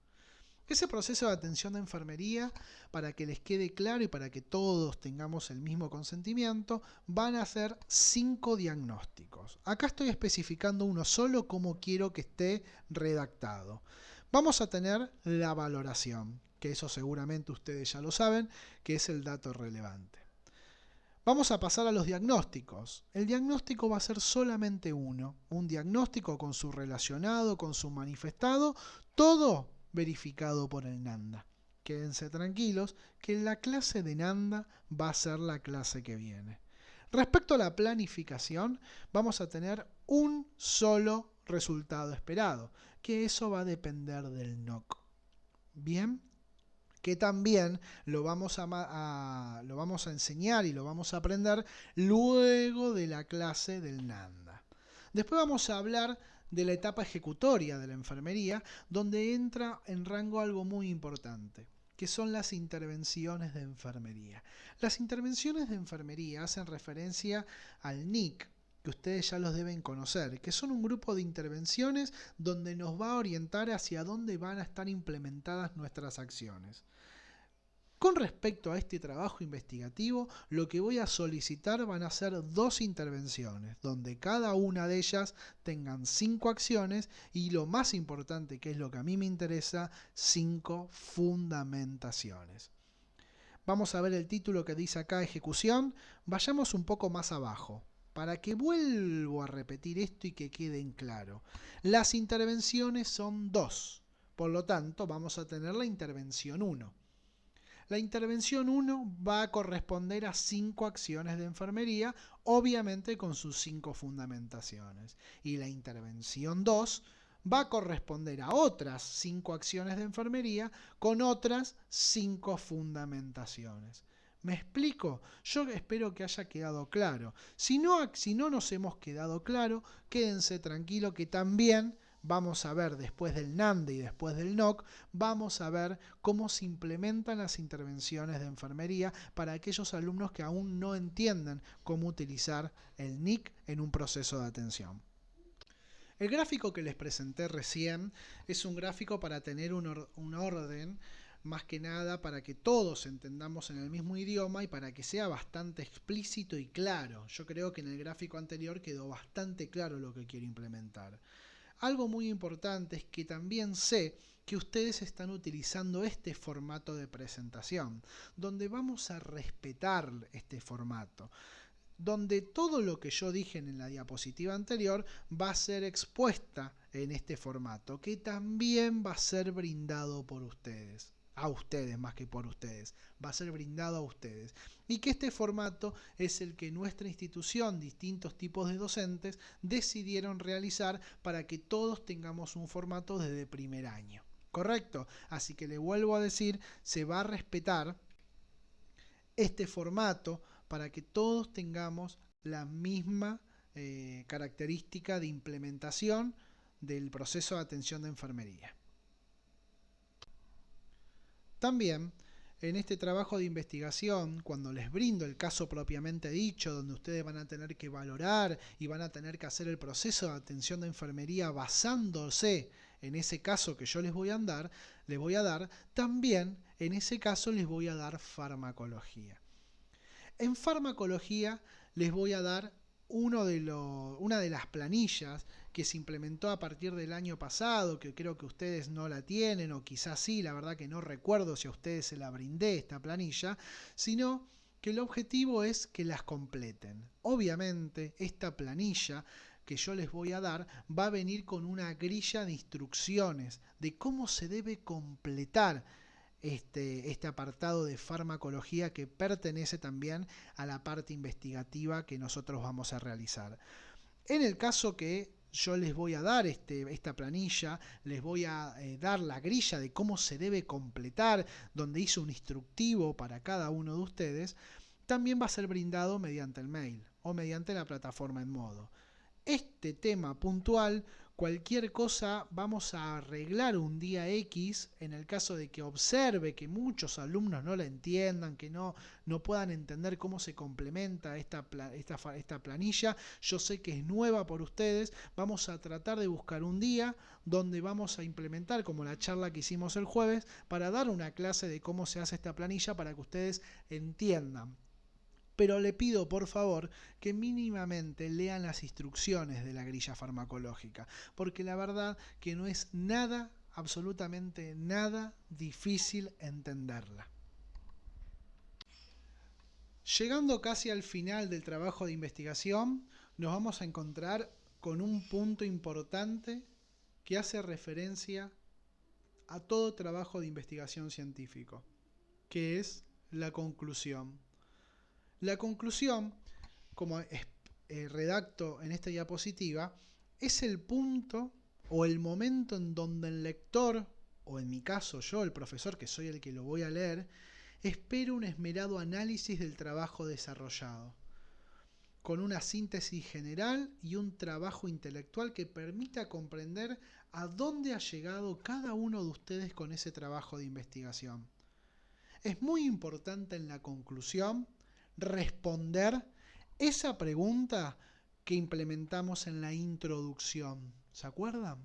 Ese proceso de atención de enfermería, para que les quede claro y para que todos tengamos el mismo consentimiento, van a ser 5 diagnósticos. Acá estoy especificando uno solo como quiero que esté redactado. Vamos a tener la valoración, que eso seguramente ustedes ya lo saben, que es el dato relevante. Vamos a pasar a los diagnósticos. El diagnóstico va a ser solamente uno, un diagnóstico con su relacionado, con su manifestado, todo verificado por el NANDA. Quédense tranquilos que la clase de NANDA va a ser la clase que viene. Respecto a la planificación, vamos a tener un solo resultado esperado, que eso va a depender del NOC. Bien, que también lo vamos a enseñar y lo vamos a aprender luego de la clase del NANDA. Después vamos a hablar de la etapa ejecutoria de la enfermería, donde entra en rango algo muy importante, que son las intervenciones de enfermería. Las intervenciones de enfermería hacen referencia al NIC, que ustedes ya los deben conocer, que son un grupo de intervenciones donde nos va a orientar hacia dónde van a estar implementadas nuestras acciones. Con respecto a este trabajo investigativo, lo que voy a solicitar van a ser 2 intervenciones, donde cada una de ellas tengan 5 acciones y lo más importante, que es lo que a mí me interesa, 5 fundamentaciones. Vamos a ver el título que dice acá, ejecución. Vayamos un poco más abajo, para que vuelvo a repetir esto y que quede en claro. Las intervenciones son 2, por lo tanto vamos a tener la intervención 1. La intervención 1 va a corresponder a 5 acciones de enfermería, obviamente con sus 5 fundamentaciones. Y la intervención 2 va a corresponder a otras 5 acciones de enfermería con otras 5 fundamentaciones. ¿Me explico? Yo espero que haya quedado claro. Si no nos hemos quedado claro, quédense tranquilos que también vamos a ver después del NANDA y después del NOC, vamos a ver cómo se implementan las intervenciones de enfermería para aquellos alumnos que aún no entienden cómo utilizar el NIC en un proceso de atención. El gráfico que les presenté recién es un gráfico para tener un orden, más que nada para que todos entendamos en el mismo idioma y para que sea bastante explícito y claro. Yo creo que en el gráfico anterior quedó bastante claro lo que quiero implementar. algo muy importante es que también sé que ustedes están utilizando este formato de presentación, donde vamos a respetar este formato, donde todo lo que yo dije en la diapositiva anterior va a ser expuesta en este formato, que también va a ser brindado por ustedes. A ustedes más que por ustedes, va a ser brindado a ustedes. Y que este formato es el que nuestra institución, distintos tipos de docentes, decidieron realizar para que todos tengamos un formato desde primer año. ¿Correcto? Así que le vuelvo a decir, se va a respetar este formato para que todos tengamos la misma característica de implementación del proceso de atención de enfermería. También, en este trabajo de investigación, cuando les brindo el caso propiamente dicho, donde ustedes van a tener que valorar y van a tener que hacer el proceso de atención de enfermería basándose en ese caso que yo les voy a dar, también en ese caso les voy a dar farmacología. En farmacología les voy a dar una de las planillas que se implementó a partir del año pasado, que creo que ustedes no la tienen, o quizás sí, la verdad que no recuerdo si a ustedes se la brindé esta planilla, sino que el objetivo es que las completen. Obviamente, esta planilla que yo les voy a dar va a venir con una grilla de instrucciones de cómo se debe completar este apartado de farmacología que pertenece también a la parte investigativa que nosotros vamos a realizar. En el caso que yo les voy a dar esta planilla, les voy a dar la grilla de cómo se debe completar, donde hice un instructivo para cada uno de ustedes, también va a ser brindado mediante el mail o mediante la plataforma Edmodo. Este tema puntual, cualquier cosa vamos a arreglar un día X en el caso de que observe que muchos alumnos no la entiendan, que no puedan entender cómo se complementa esta planilla. Yo sé que es nueva por ustedes, vamos a tratar de buscar un día donde vamos a implementar, como la charla que hicimos el jueves, para dar una clase de cómo se hace esta planilla para que ustedes entiendan. Pero le pido por favor que mínimamente lean las instrucciones de la grilla farmacológica, porque la verdad que no es nada, absolutamente nada difícil entenderla. Llegando casi al final del trabajo de investigación, nos vamos a encontrar con un punto importante que hace referencia a todo trabajo de investigación científico, que es la conclusión. La conclusión, como redacto en esta diapositiva, es el punto o el momento en donde el lector, o en mi caso yo, el profesor, que soy el que lo voy a leer, espera un esmerado análisis del trabajo desarrollado, con una síntesis general y un trabajo intelectual que permita comprender a dónde ha llegado cada uno de ustedes con ese trabajo de investigación. Es muy importante en la conclusión responder esa pregunta que implementamos en la introducción. ¿Se acuerdan?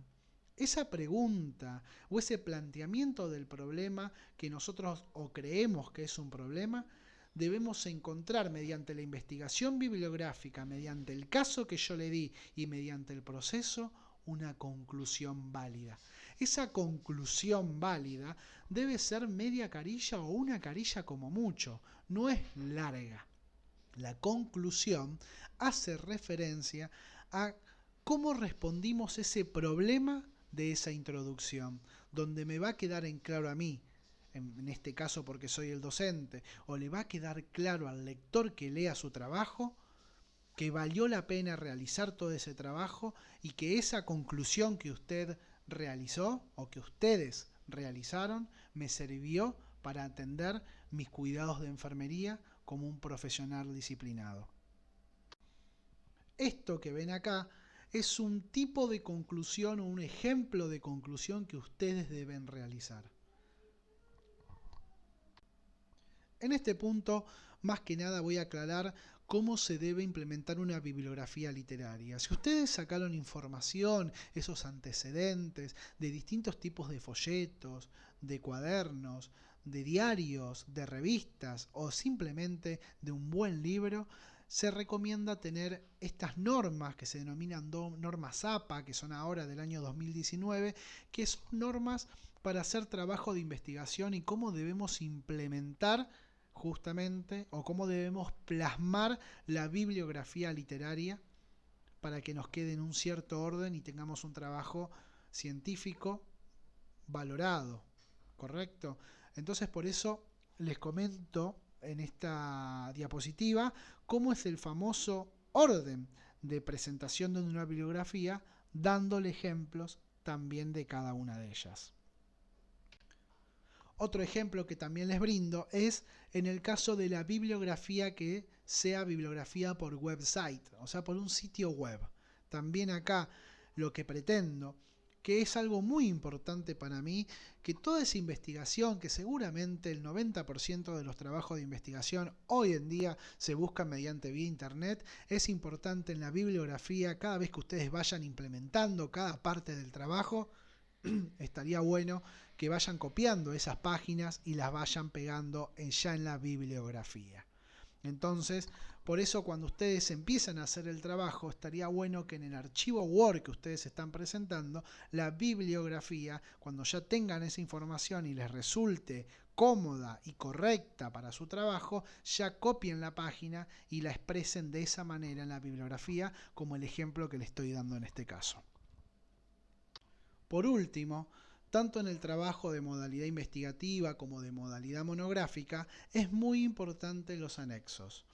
Esa pregunta o ese planteamiento del problema que nosotros o creemos que es un problema, debemos encontrar mediante la investigación bibliográfica, mediante el caso que yo le di y mediante el proceso, una conclusión válida. Esa conclusión válida debe ser media carilla o una carilla como mucho, no es larga. La conclusión hace referencia a cómo respondimos ese problema de esa introducción, donde me va a quedar en claro a mí, en este caso porque soy el docente, o le va a quedar claro al lector que lea su trabajo, que valió la pena realizar todo ese trabajo y que esa conclusión que usted realizó o que ustedes realizaron me sirvió para atender mis cuidados de enfermería como un profesional disciplinado. Esto que ven acá es un tipo de conclusión o un ejemplo de conclusión que ustedes deben realizar. En este punto, más que nada voy a aclarar cómo se debe implementar una bibliografía literaria. Si ustedes sacaron información, esos antecedentes de distintos tipos de folletos, de cuadernos, de diarios, de revistas o simplemente de un buen libro, se recomienda tener estas normas que se denominan normas APA, que son ahora del año 2019, que son normas para hacer trabajo de investigación y cómo debemos implementar justamente o cómo debemos plasmar la bibliografía literaria para que nos quede en un cierto orden y tengamos un trabajo científico valorado, ¿correcto? Entonces por eso les comento en esta diapositiva cómo es el famoso orden de presentación de una bibliografía, dándole ejemplos también de cada una de ellas. Otro ejemplo que también les brindo es en el caso de la bibliografía que sea bibliografía por website, o sea, por un sitio web. También acá lo que pretendo, que es algo muy importante para mí, que toda esa investigación, que seguramente el 90% de los trabajos de investigación hoy en día se buscan mediante vía internet, es importante en la bibliografía, cada vez que ustedes vayan implementando cada parte del trabajo, estaría bueno que vayan copiando esas páginas y las vayan pegando ya en la bibliografía. Entonces, por eso cuando ustedes empiezan a hacer el trabajo, estaría bueno que en el archivo Word que ustedes están presentando, la bibliografía, cuando ya tengan esa información y les resulte cómoda y correcta para su trabajo, ya copien la página y la expresen de esa manera en la bibliografía, como el ejemplo que les estoy dando en este caso. Por último, tanto en el trabajo de modalidad investigativa como de modalidad monográfica, es muy importante los anexos.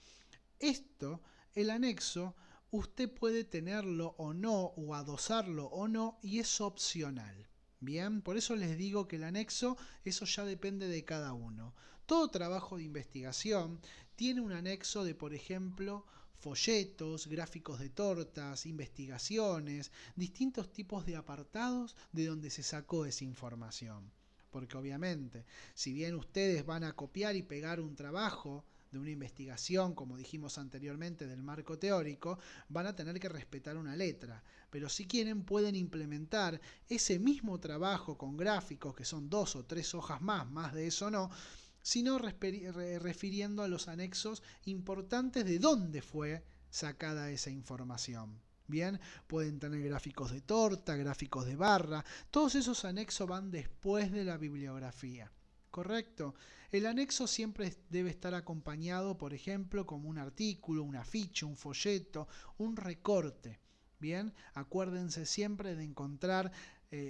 El anexo, usted puede tenerlo o no, o adosarlo o no, y es opcional. Bien, por eso les digo que el anexo, eso ya depende de cada uno. Todo trabajo de investigación tiene un anexo de, por ejemplo, folletos, gráficos de tortas, investigaciones, distintos tipos de apartados de donde se sacó esa información. Porque obviamente, si bien ustedes van a copiar y pegar un trabajo de una investigación, como dijimos anteriormente, del marco teórico, van a tener que respetar una letra. Pero si quieren, pueden implementar ese mismo trabajo con gráficos, que son 2 o 3 hojas más de eso no, sino refiriendo a los anexos importantes de dónde fue sacada esa información. Bien, pueden tener gráficos de torta, gráficos de barra, todos esos anexos van después de la bibliografía. ¿Correcto? El anexo siempre debe estar acompañado, por ejemplo, como un artículo, un afiche, un folleto, un recorte. Bien, acuérdense siempre de encontrar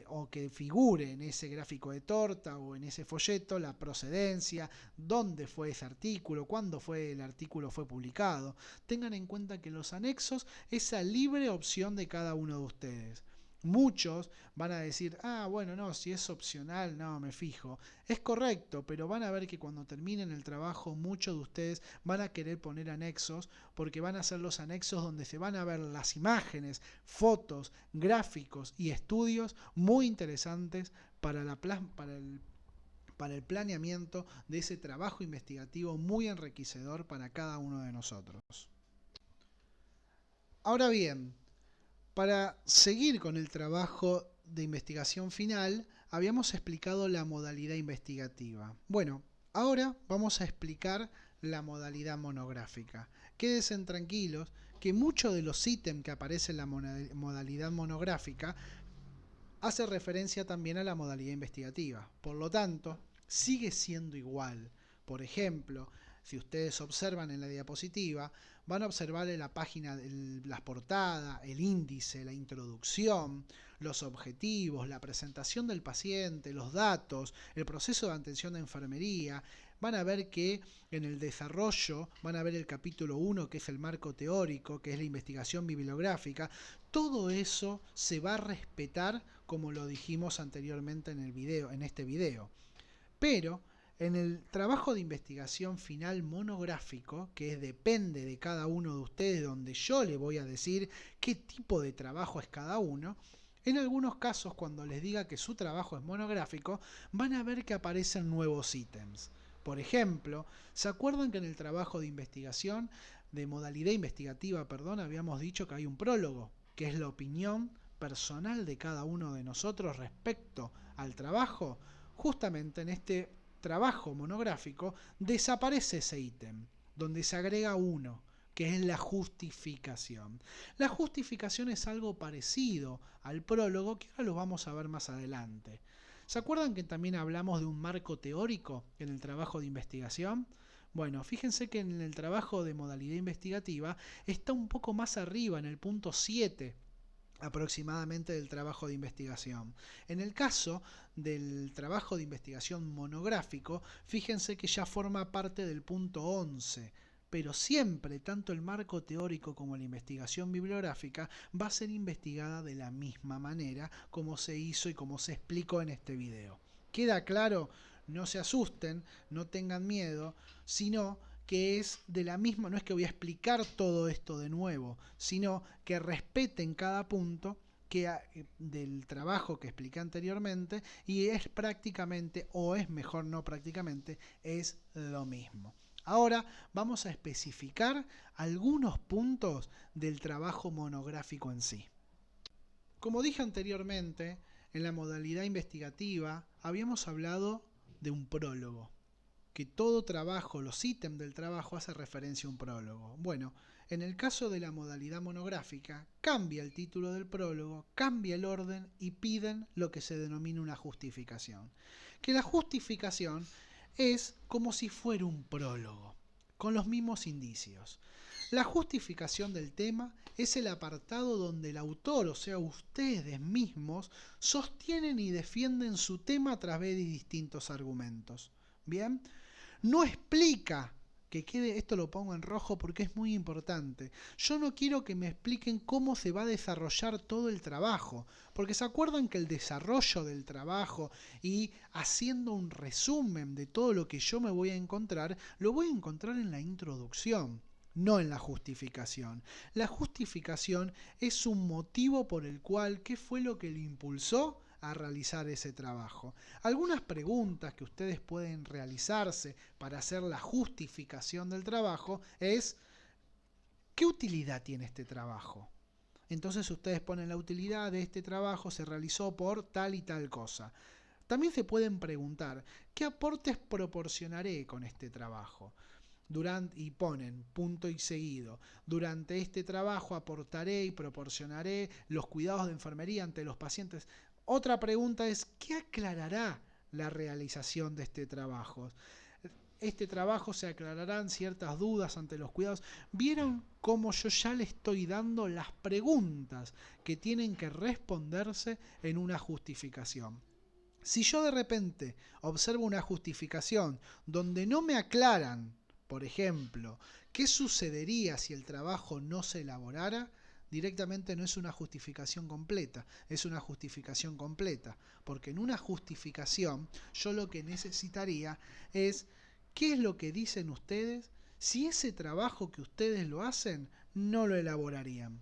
o que figure en ese gráfico de torta o en ese folleto la procedencia, dónde fue ese artículo, cuándo fue el artículo fue publicado. Tengan en cuenta que los anexos es a libre opción de cada uno de ustedes. Muchos van a decir, bueno, no, si es opcional, no, me fijo. Es correcto, pero van a ver que cuando terminen el trabajo, muchos de ustedes van a querer poner anexos, porque van a ser los anexos donde se van a ver las imágenes, fotos, gráficos y estudios muy interesantes para el planeamiento de ese trabajo investigativo muy enriquecedor para cada uno de nosotros. Ahora bien, para seguir con el trabajo de investigación final, habíamos explicado la modalidad investigativa. Bueno, ahora vamos a explicar la modalidad monográfica. Quédense tranquilos que muchos de los ítems que aparecen en la modalidad monográfica hace referencia también a la modalidad investigativa. Por lo tanto, sigue siendo igual. Por ejemplo, si ustedes observan en la diapositiva, van a observar en la página las portadas, el índice, la introducción, los objetivos, la presentación del paciente, los datos, el proceso de atención de enfermería. Van a ver que en el desarrollo, van a ver el capítulo 1, que es el marco teórico, que es la investigación bibliográfica. Todo eso se va a respetar como lo dijimos anteriormente en este video. Pero en el trabajo de investigación final monográfico, que depende de cada uno de ustedes, donde yo les voy a decir qué tipo de trabajo es cada uno, en algunos casos cuando les diga que su trabajo es monográfico, van a ver que aparecen nuevos ítems. Por ejemplo, ¿se acuerdan que en el trabajo de investigación, de modalidad investigativa, habíamos dicho que hay un prólogo, que es la opinión personal de cada uno de nosotros respecto al trabajo? Justamente en este trabajo monográfico desaparece ese ítem, donde se agrega uno. que es la justificación. La justificación es algo parecido al prólogo, que ahora lo vamos a ver más adelante. ¿Se acuerdan que también hablamos de un marco teórico en el trabajo de investigación? Bueno, fíjense que en el trabajo de modalidad investigativa está un poco más arriba, en el punto 7 aproximadamente del trabajo de investigación. En el caso del trabajo de investigación monográfico, fíjense que ya forma parte del punto 11, pero siempre, tanto el marco teórico como la investigación bibliográfica va a ser investigada de la misma manera como se hizo y como se explicó en este video. ¿Queda claro? No se asusten, no tengan miedo, sino que es de la misma, no es que voy a explicar todo esto de nuevo, sino que respeten cada punto del trabajo que expliqué anteriormente, y es prácticamente, o es mejor no prácticamente, es lo mismo. Ahora vamos a especificar algunos puntos del trabajo monográfico en sí. Como dije anteriormente, en la modalidad investigativa habíamos hablado de un prólogo, que todo trabajo, los ítems del trabajo, hace referencia a un prólogo. Bueno, en el caso de la modalidad monográfica, cambia el título del prólogo, cambia el orden y piden lo que se denomina una justificación. Que la justificación es como si fuera un prólogo, con los mismos indicios. La justificación del tema es el apartado donde el autor, o sea, ustedes mismos, sostienen y defienden su tema a través de distintos argumentos. ¿Bien? No explica, que quede, esto lo pongo en rojo porque es muy importante. Yo no quiero que me expliquen cómo se va a desarrollar todo el trabajo, porque se acuerdan que el desarrollo del trabajo y haciendo un resumen de todo lo que yo me voy a encontrar, lo voy a encontrar en la introducción, no en la justificación. La justificación es un motivo por el cual, ¿qué fue lo que le impulsó a realizar ese trabajo? Algunas preguntas que ustedes pueden realizarse para hacer la justificación del trabajo es: ¿qué utilidad tiene este trabajo? Entonces ustedes ponen la utilidad de este trabajo, se realizó por tal y tal cosa. También se pueden preguntar: ¿qué aportes proporcionaré con este trabajo? Y ponen punto y seguido. Durante este trabajo aportaré y proporcionaré los cuidados de enfermería ante los pacientes. Otra pregunta es: ¿qué aclarará la realización de este trabajo? Este trabajo se aclararán ciertas dudas ante los cuidados. ¿Vieron cómo yo ya le estoy dando las preguntas que tienen que responderse en una justificación? Si yo de repente observo una justificación donde no me aclaran, por ejemplo, ¿qué sucedería si el trabajo no se elaborara? Directamente no es una justificación completa, es una justificación completa, porque en una justificación yo lo que necesitaría es: ¿qué es lo que dicen ustedes si ese trabajo que ustedes lo hacen no lo elaborarían?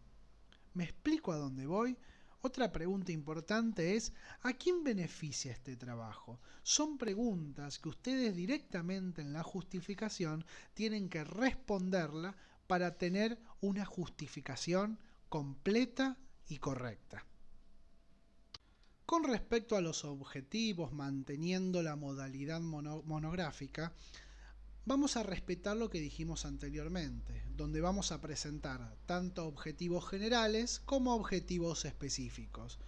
¿Me explico a dónde voy? Otra pregunta importante es: ¿a quién beneficia este trabajo? Son preguntas que ustedes directamente en la justificación tienen que responderla para tener una justificación completa y correcta. Con respecto a los objetivos, manteniendo la modalidad monográfica, vamos a respetar lo que dijimos anteriormente, donde vamos a presentar tanto objetivos generales como objetivos específicos.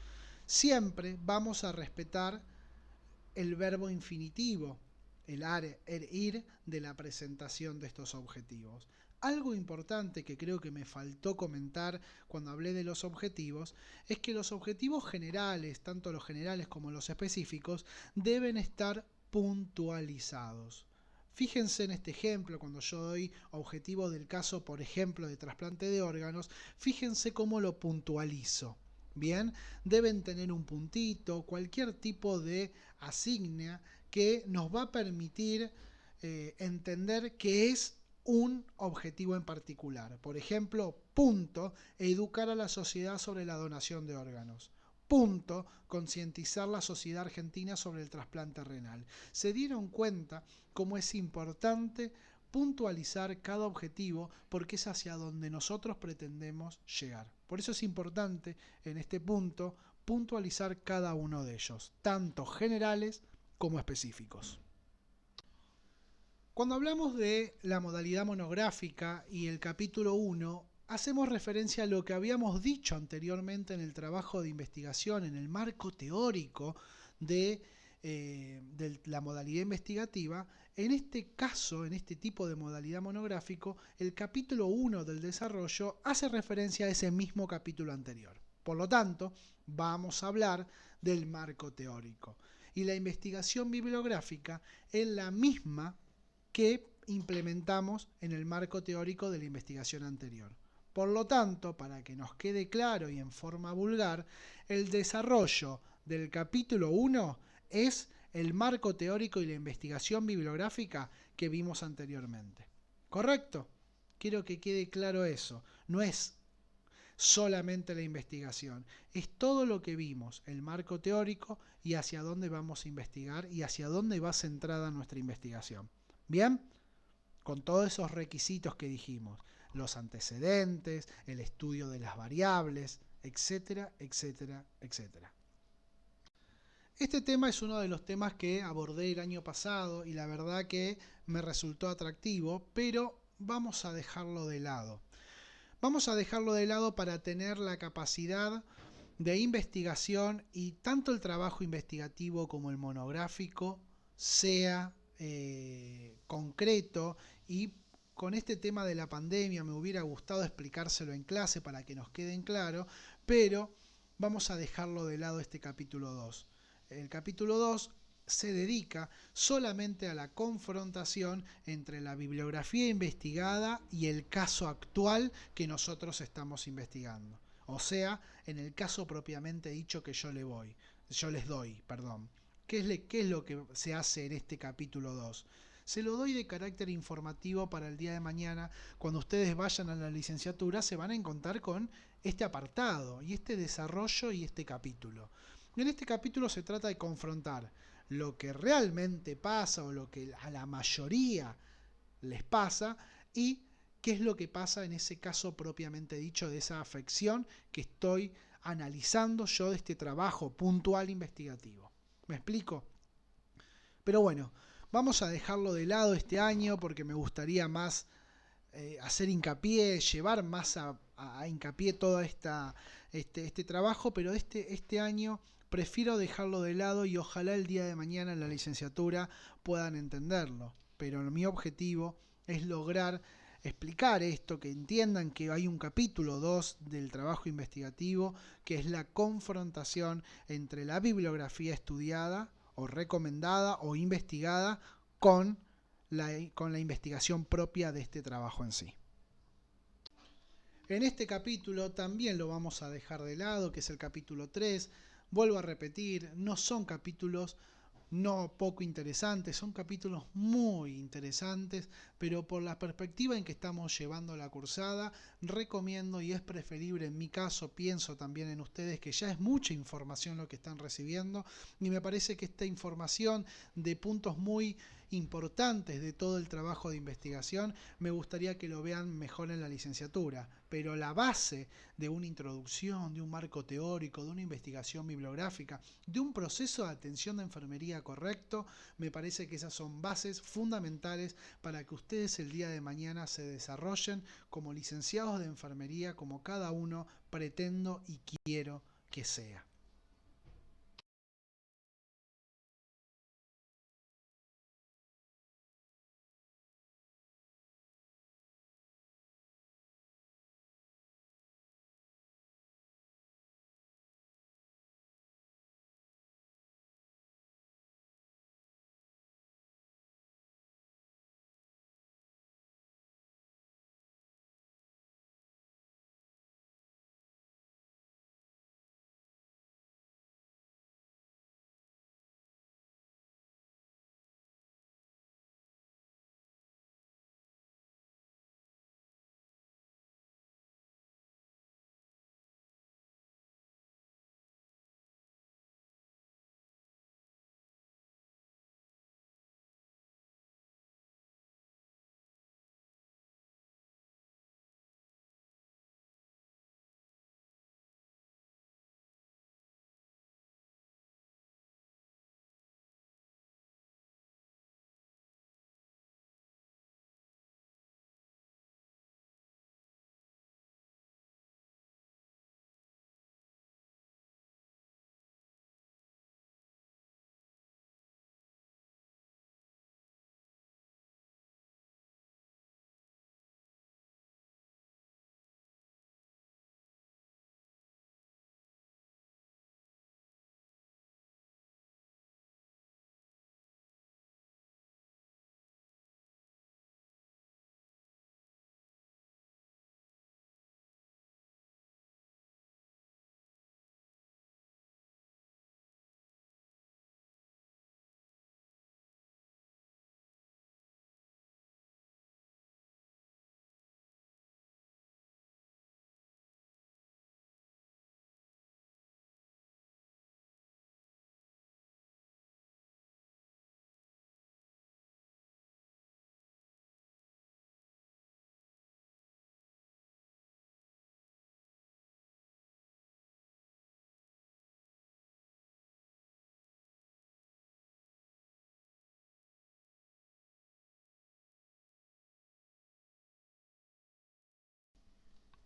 Siempre vamos a respetar el verbo infinitivo, el ir de la presentación de estos objetivos. Algo importante que creo que me faltó comentar cuando hablé de los objetivos es que los objetivos generales, tanto los generales como los específicos, deben estar puntualizados. Fíjense en este ejemplo, cuando yo doy objetivo del caso, por ejemplo, de trasplante de órganos, fíjense cómo lo puntualizo. Bien, deben tener un puntito, cualquier tipo de asigna que nos va a permitir entender que es un objetivo en particular. Por ejemplo, punto, educar a la sociedad sobre la donación de órganos. Punto, concientizar la sociedad argentina sobre el trasplante renal. ¿Se dieron cuenta cómo es importante puntualizar cada objetivo? Porque es hacia donde nosotros pretendemos llegar. Por eso es importante en este punto puntualizar cada uno de ellos, tanto generales como específicos. Cuando hablamos de la modalidad monográfica y el capítulo 1, hacemos referencia a lo que habíamos dicho anteriormente en el trabajo de investigación, en el marco teórico de la modalidad investigativa. En este caso, en este tipo de modalidad monográfico, el capítulo 1 del desarrollo hace referencia a ese mismo capítulo anterior. Por lo tanto, vamos a hablar del marco teórico. Y la investigación bibliográfica es la misma que implementamos en el marco teórico de la investigación anterior. Por lo tanto, para que nos quede claro y en forma vulgar, el desarrollo del capítulo 1 es el marco teórico y la investigación bibliográfica que vimos anteriormente. ¿Correcto? Quiero que quede claro eso. No es solamente la investigación, es todo lo que vimos, el marco teórico y hacia dónde vamos a investigar y hacia dónde va centrada nuestra investigación. ¿Bien? Con todos esos requisitos que dijimos, los antecedentes, el estudio de las variables, etcétera, etcétera, etcétera. Este tema es uno de los temas que abordé el año pasado y la verdad que me resultó atractivo, pero vamos a dejarlo de lado. Vamos a dejarlo de lado para tener la capacidad de investigación y tanto el trabajo investigativo como el monográfico sea concreto. Y con este tema de la pandemia me hubiera gustado explicárselo en clase para que nos quede en claro, pero vamos a dejarlo de lado este capítulo 2. El capítulo 2 se dedica solamente a la confrontación entre la bibliografía investigada y el caso actual que nosotros estamos investigando. O sea, en el caso propiamente dicho que yo les doy. ¿Qué es lo que se hace en este capítulo 2? Se lo doy de carácter informativo para el día de mañana. Cuando ustedes vayan a la licenciatura se van a encontrar con este apartado y este desarrollo y este capítulo. En este capítulo se trata de confrontar lo que realmente pasa o lo que a la mayoría les pasa y qué es lo que pasa en ese caso propiamente dicho de esa afección que estoy analizando yo de este trabajo puntual investigativo. ¿Me explico? Pero bueno, vamos a dejarlo de lado este año porque me gustaría más hacer hincapié, llevar más a hincapié todo este trabajo, pero este año prefiero dejarlo de lado y ojalá el día de mañana en la licenciatura puedan entenderlo. Pero mi objetivo es lograr explicar esto, que entiendan que hay un capítulo 2 del trabajo investigativo, que es la confrontación entre la bibliografía estudiada o recomendada o investigada con la investigación propia de este trabajo en sí. En este capítulo también lo vamos a dejar de lado, que es el capítulo 3. Vuelvo a repetir, no son capítulos no poco interesantes, son capítulos muy interesantes, pero por la perspectiva en que estamos llevando la cursada, recomiendo y es preferible en mi caso, pienso también en ustedes, que ya es mucha información lo que están recibiendo y me parece que esta información de puntos muy importantes de todo el trabajo de investigación, me gustaría que lo vean mejor en la licenciatura, pero la base de una introducción, de un marco teórico, de una investigación bibliográfica, de un proceso de atención de enfermería correcto, me parece que esas son bases fundamentales para que ustedes el día de mañana se desarrollen como licenciados de enfermería, como cada uno pretendo y quiero que sea.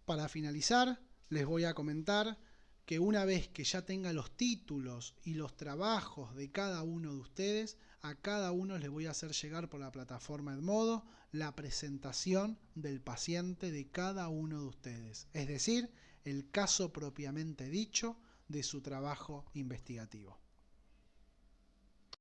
Para finalizar, les voy a comentar que una vez que ya tenga los títulos y los trabajos de cada uno de ustedes, a cada uno les voy a hacer llegar por la plataforma Edmodo la presentación del paciente de cada uno de ustedes, es decir, el caso propiamente dicho de su trabajo investigativo.